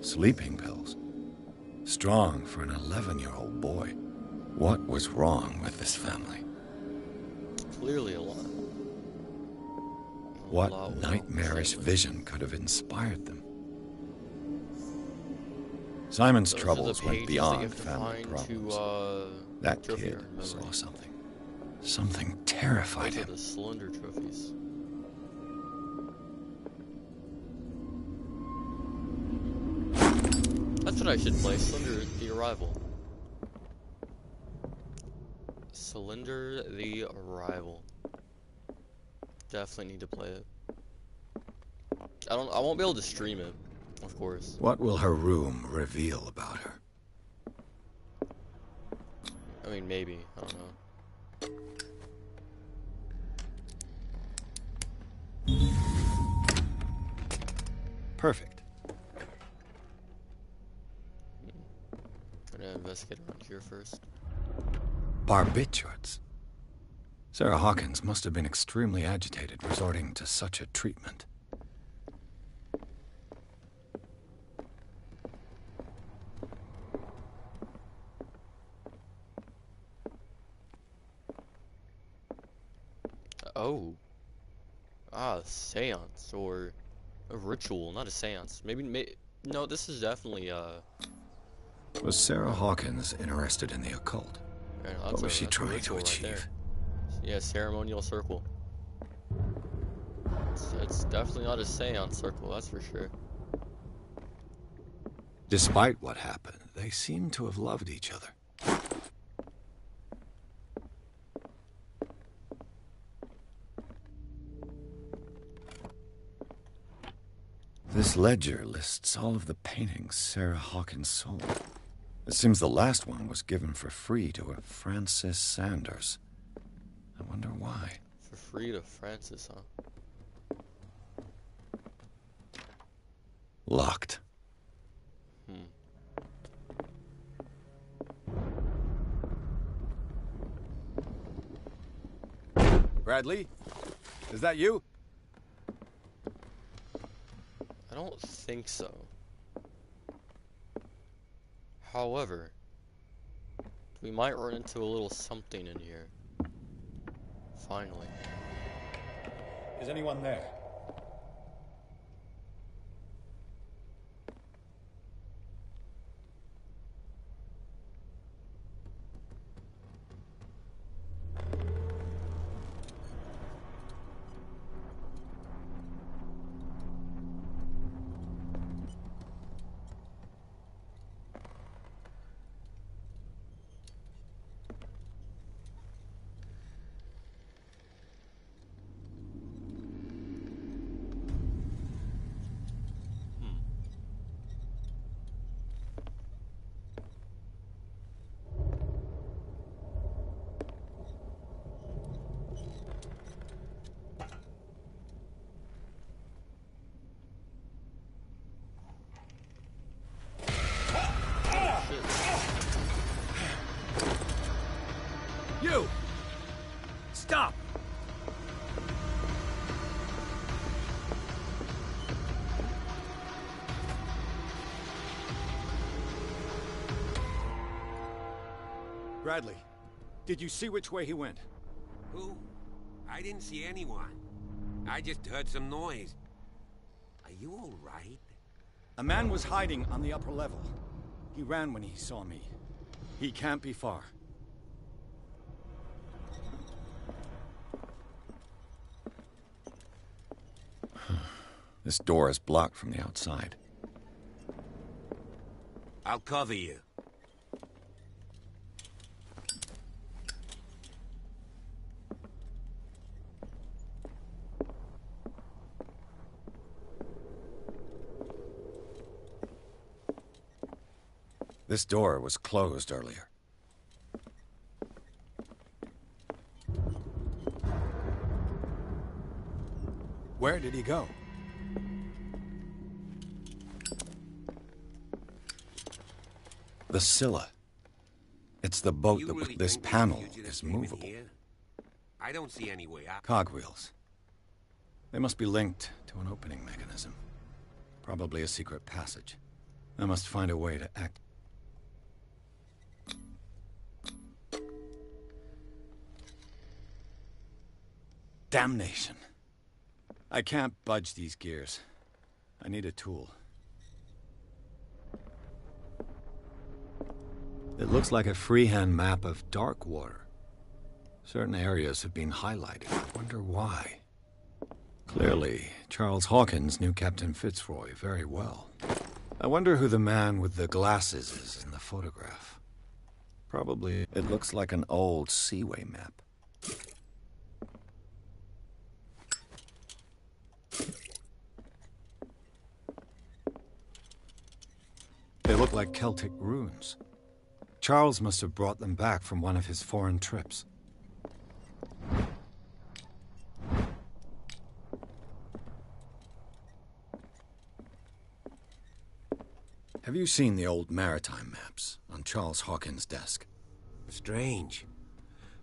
Speaker 3: Sleeping pills. Strong for an 11-year-old boy. What was wrong with this family?
Speaker 1: Clearly a lot.
Speaker 3: What nightmarish vision could have inspired them? Simon's troubles went beyond family problems. That kid saw something. Something terrified him.
Speaker 1: The Slender trophies. That's what I should play. Slender the Arrival. Slender the Arrival. Definitely need to play it. I won't be able to stream it, of course.
Speaker 3: What will her room reveal about her?
Speaker 1: I mean, maybe. I don't know.
Speaker 3: Perfect.
Speaker 1: I'm gonna investigate around here first.
Speaker 3: Barbiturates. Sarah Hawkins must have been extremely agitated resorting to such a treatment.
Speaker 1: Oh. Ah, a seance, or a ritual, not a seance. No, this is definitely,
Speaker 3: Was Sarah Hawkins interested in the occult?
Speaker 1: Yeah,
Speaker 3: what was she trying to achieve?
Speaker 1: Yeah, ceremonial circle. It's definitely not a seance circle, that's for sure.
Speaker 3: Despite what happened, they seem to have loved each other. This ledger lists all of the paintings Sarah Hawkins sold. It seems the last one was given for free to a Francis Sanders. I wonder why.
Speaker 1: For free to Francis, huh?
Speaker 3: Locked.
Speaker 13: Bradley? Is that you?
Speaker 1: I don't think so. However, we might run into a little something in here. Finally.
Speaker 13: Is anyone there? You! Stop! Bradley, did you see which way he went?
Speaker 8: Who? I didn't see anyone. I just heard some noise. Are you all right?
Speaker 13: A man was hiding on the upper level. He ran when he saw me. He can't be far.
Speaker 3: This door is blocked from the outside.
Speaker 8: I'll cover you.
Speaker 3: This door was closed earlier.
Speaker 13: Where did he go?
Speaker 3: The Scylla. It's the boat that with this panel is movable.
Speaker 8: I don't see any way out.
Speaker 3: Cogwheels. They must be linked to an opening mechanism. Probably a secret passage. I must find a way to act. Damnation. I can't budge these gears. I need a tool. It looks like a freehand map of Darkwater. Certain areas have been highlighted. I wonder why. Clearly, Charles Hawkins knew Captain Fitzroy very well. I wonder who the man with the glasses is in the photograph. Probably, it looks like an old Seaway map. They look like Celtic runes. Charles must have brought them back from one of his foreign trips. Have you seen the old maritime maps on Charles Hawkins' desk?
Speaker 8: Strange.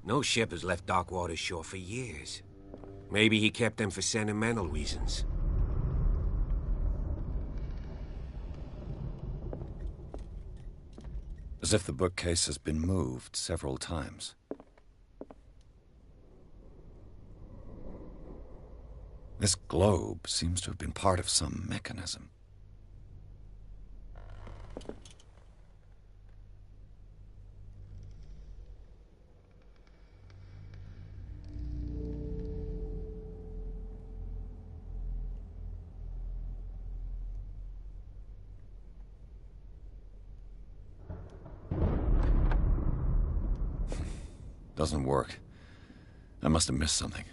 Speaker 8: No ship has left Darkwater shore for years. Maybe he kept them for sentimental reasons.
Speaker 3: As if the bookcase has been moved several times. This globe seems to have been part of some mechanism. Doesn't work. I must have missed something.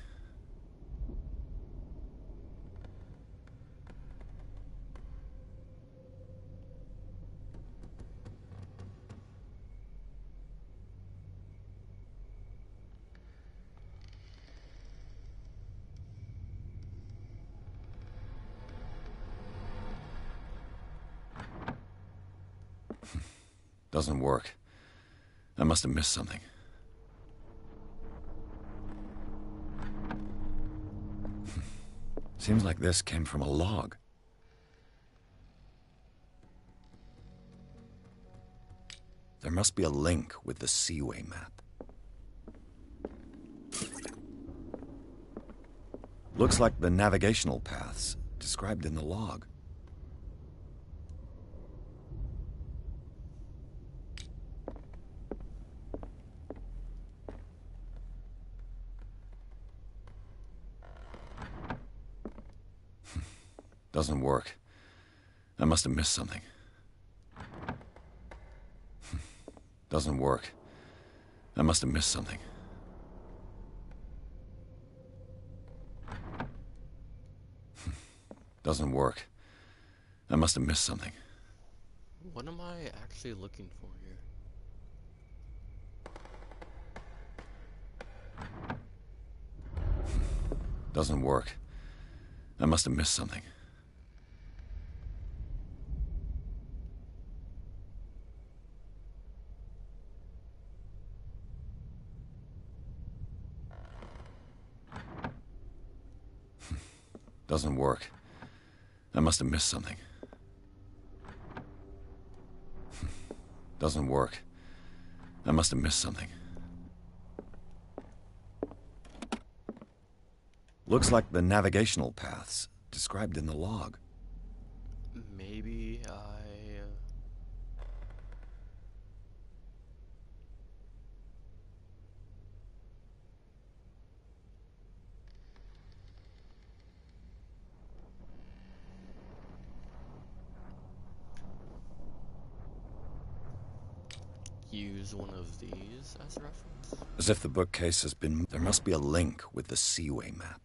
Speaker 3: Doesn't work. I must have missed something. Seems like this came from a log. There must be a link with the Seaway map. Looks like the navigational paths described in the log. Doesn't work. I must have missed something. Doesn't work. I must have missed something. Doesn't work. I must have missed something.
Speaker 1: What am I actually looking for here?
Speaker 3: Doesn't work. I must have missed something. Doesn't work. I must have missed something. Doesn't work. I must have missed something. Looks like the navigational paths described in the log.
Speaker 1: Maybe I... use one of these as a reference?
Speaker 3: As if the bookcase has been... There must be a link with the Seaway map.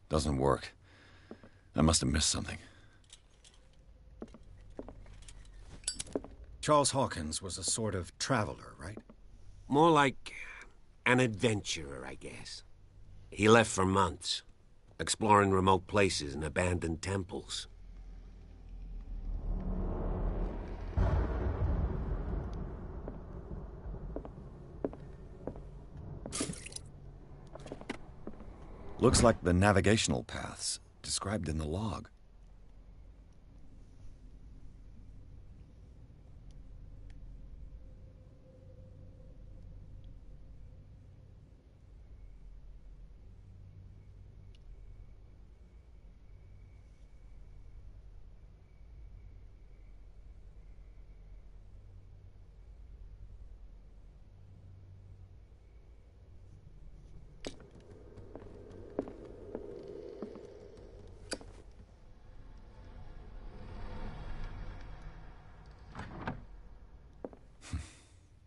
Speaker 3: Doesn't work. I must have missed something. Charles Hawkins was a sort of traveler, right?
Speaker 14: More like an adventurer, I guess. He left for months, exploring remote places and abandoned temples.
Speaker 3: Looks like the navigational paths described in the log.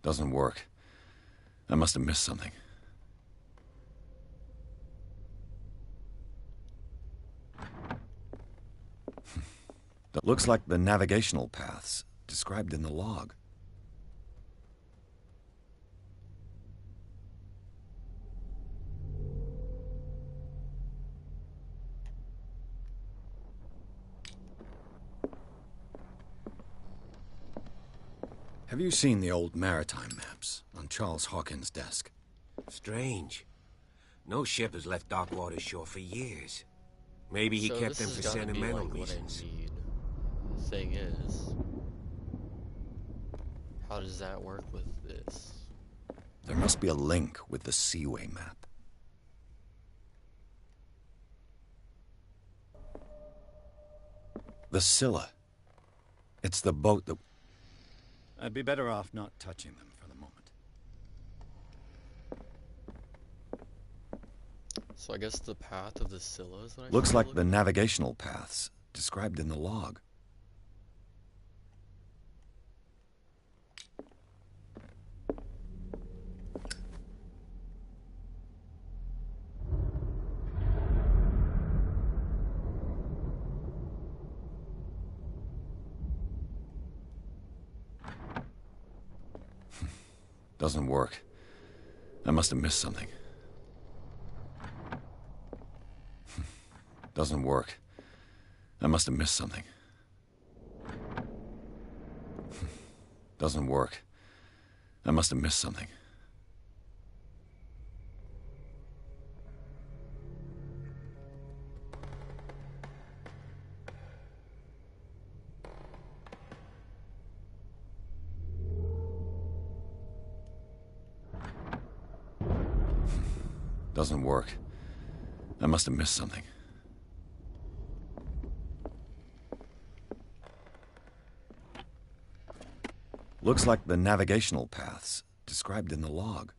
Speaker 3: Doesn't work. I must have missed something. That looks like the navigational paths described in the log. Have you seen the old maritime maps on Charles Hawkins' desk?
Speaker 14: Strange. No ship has left Darkwater's shore for years. Maybe he kept them for sentimental reasons.
Speaker 1: The thing is, how does that work with this?
Speaker 3: There must be a link with the Seaway map. The Scylla. It's the boat that...
Speaker 13: I'd be better off not touching them for the moment.
Speaker 1: So I guess the path of the Scylla is what I
Speaker 3: Looks
Speaker 1: should
Speaker 3: like
Speaker 1: look
Speaker 3: the
Speaker 1: at?
Speaker 3: navigational paths described in the log. Doesn't work. I must have missed something. Doesn't work. I must have missed something. Doesn't work. I must have missed something. Doesn't work. I must have missed something. Looks like the navigational paths described in the log.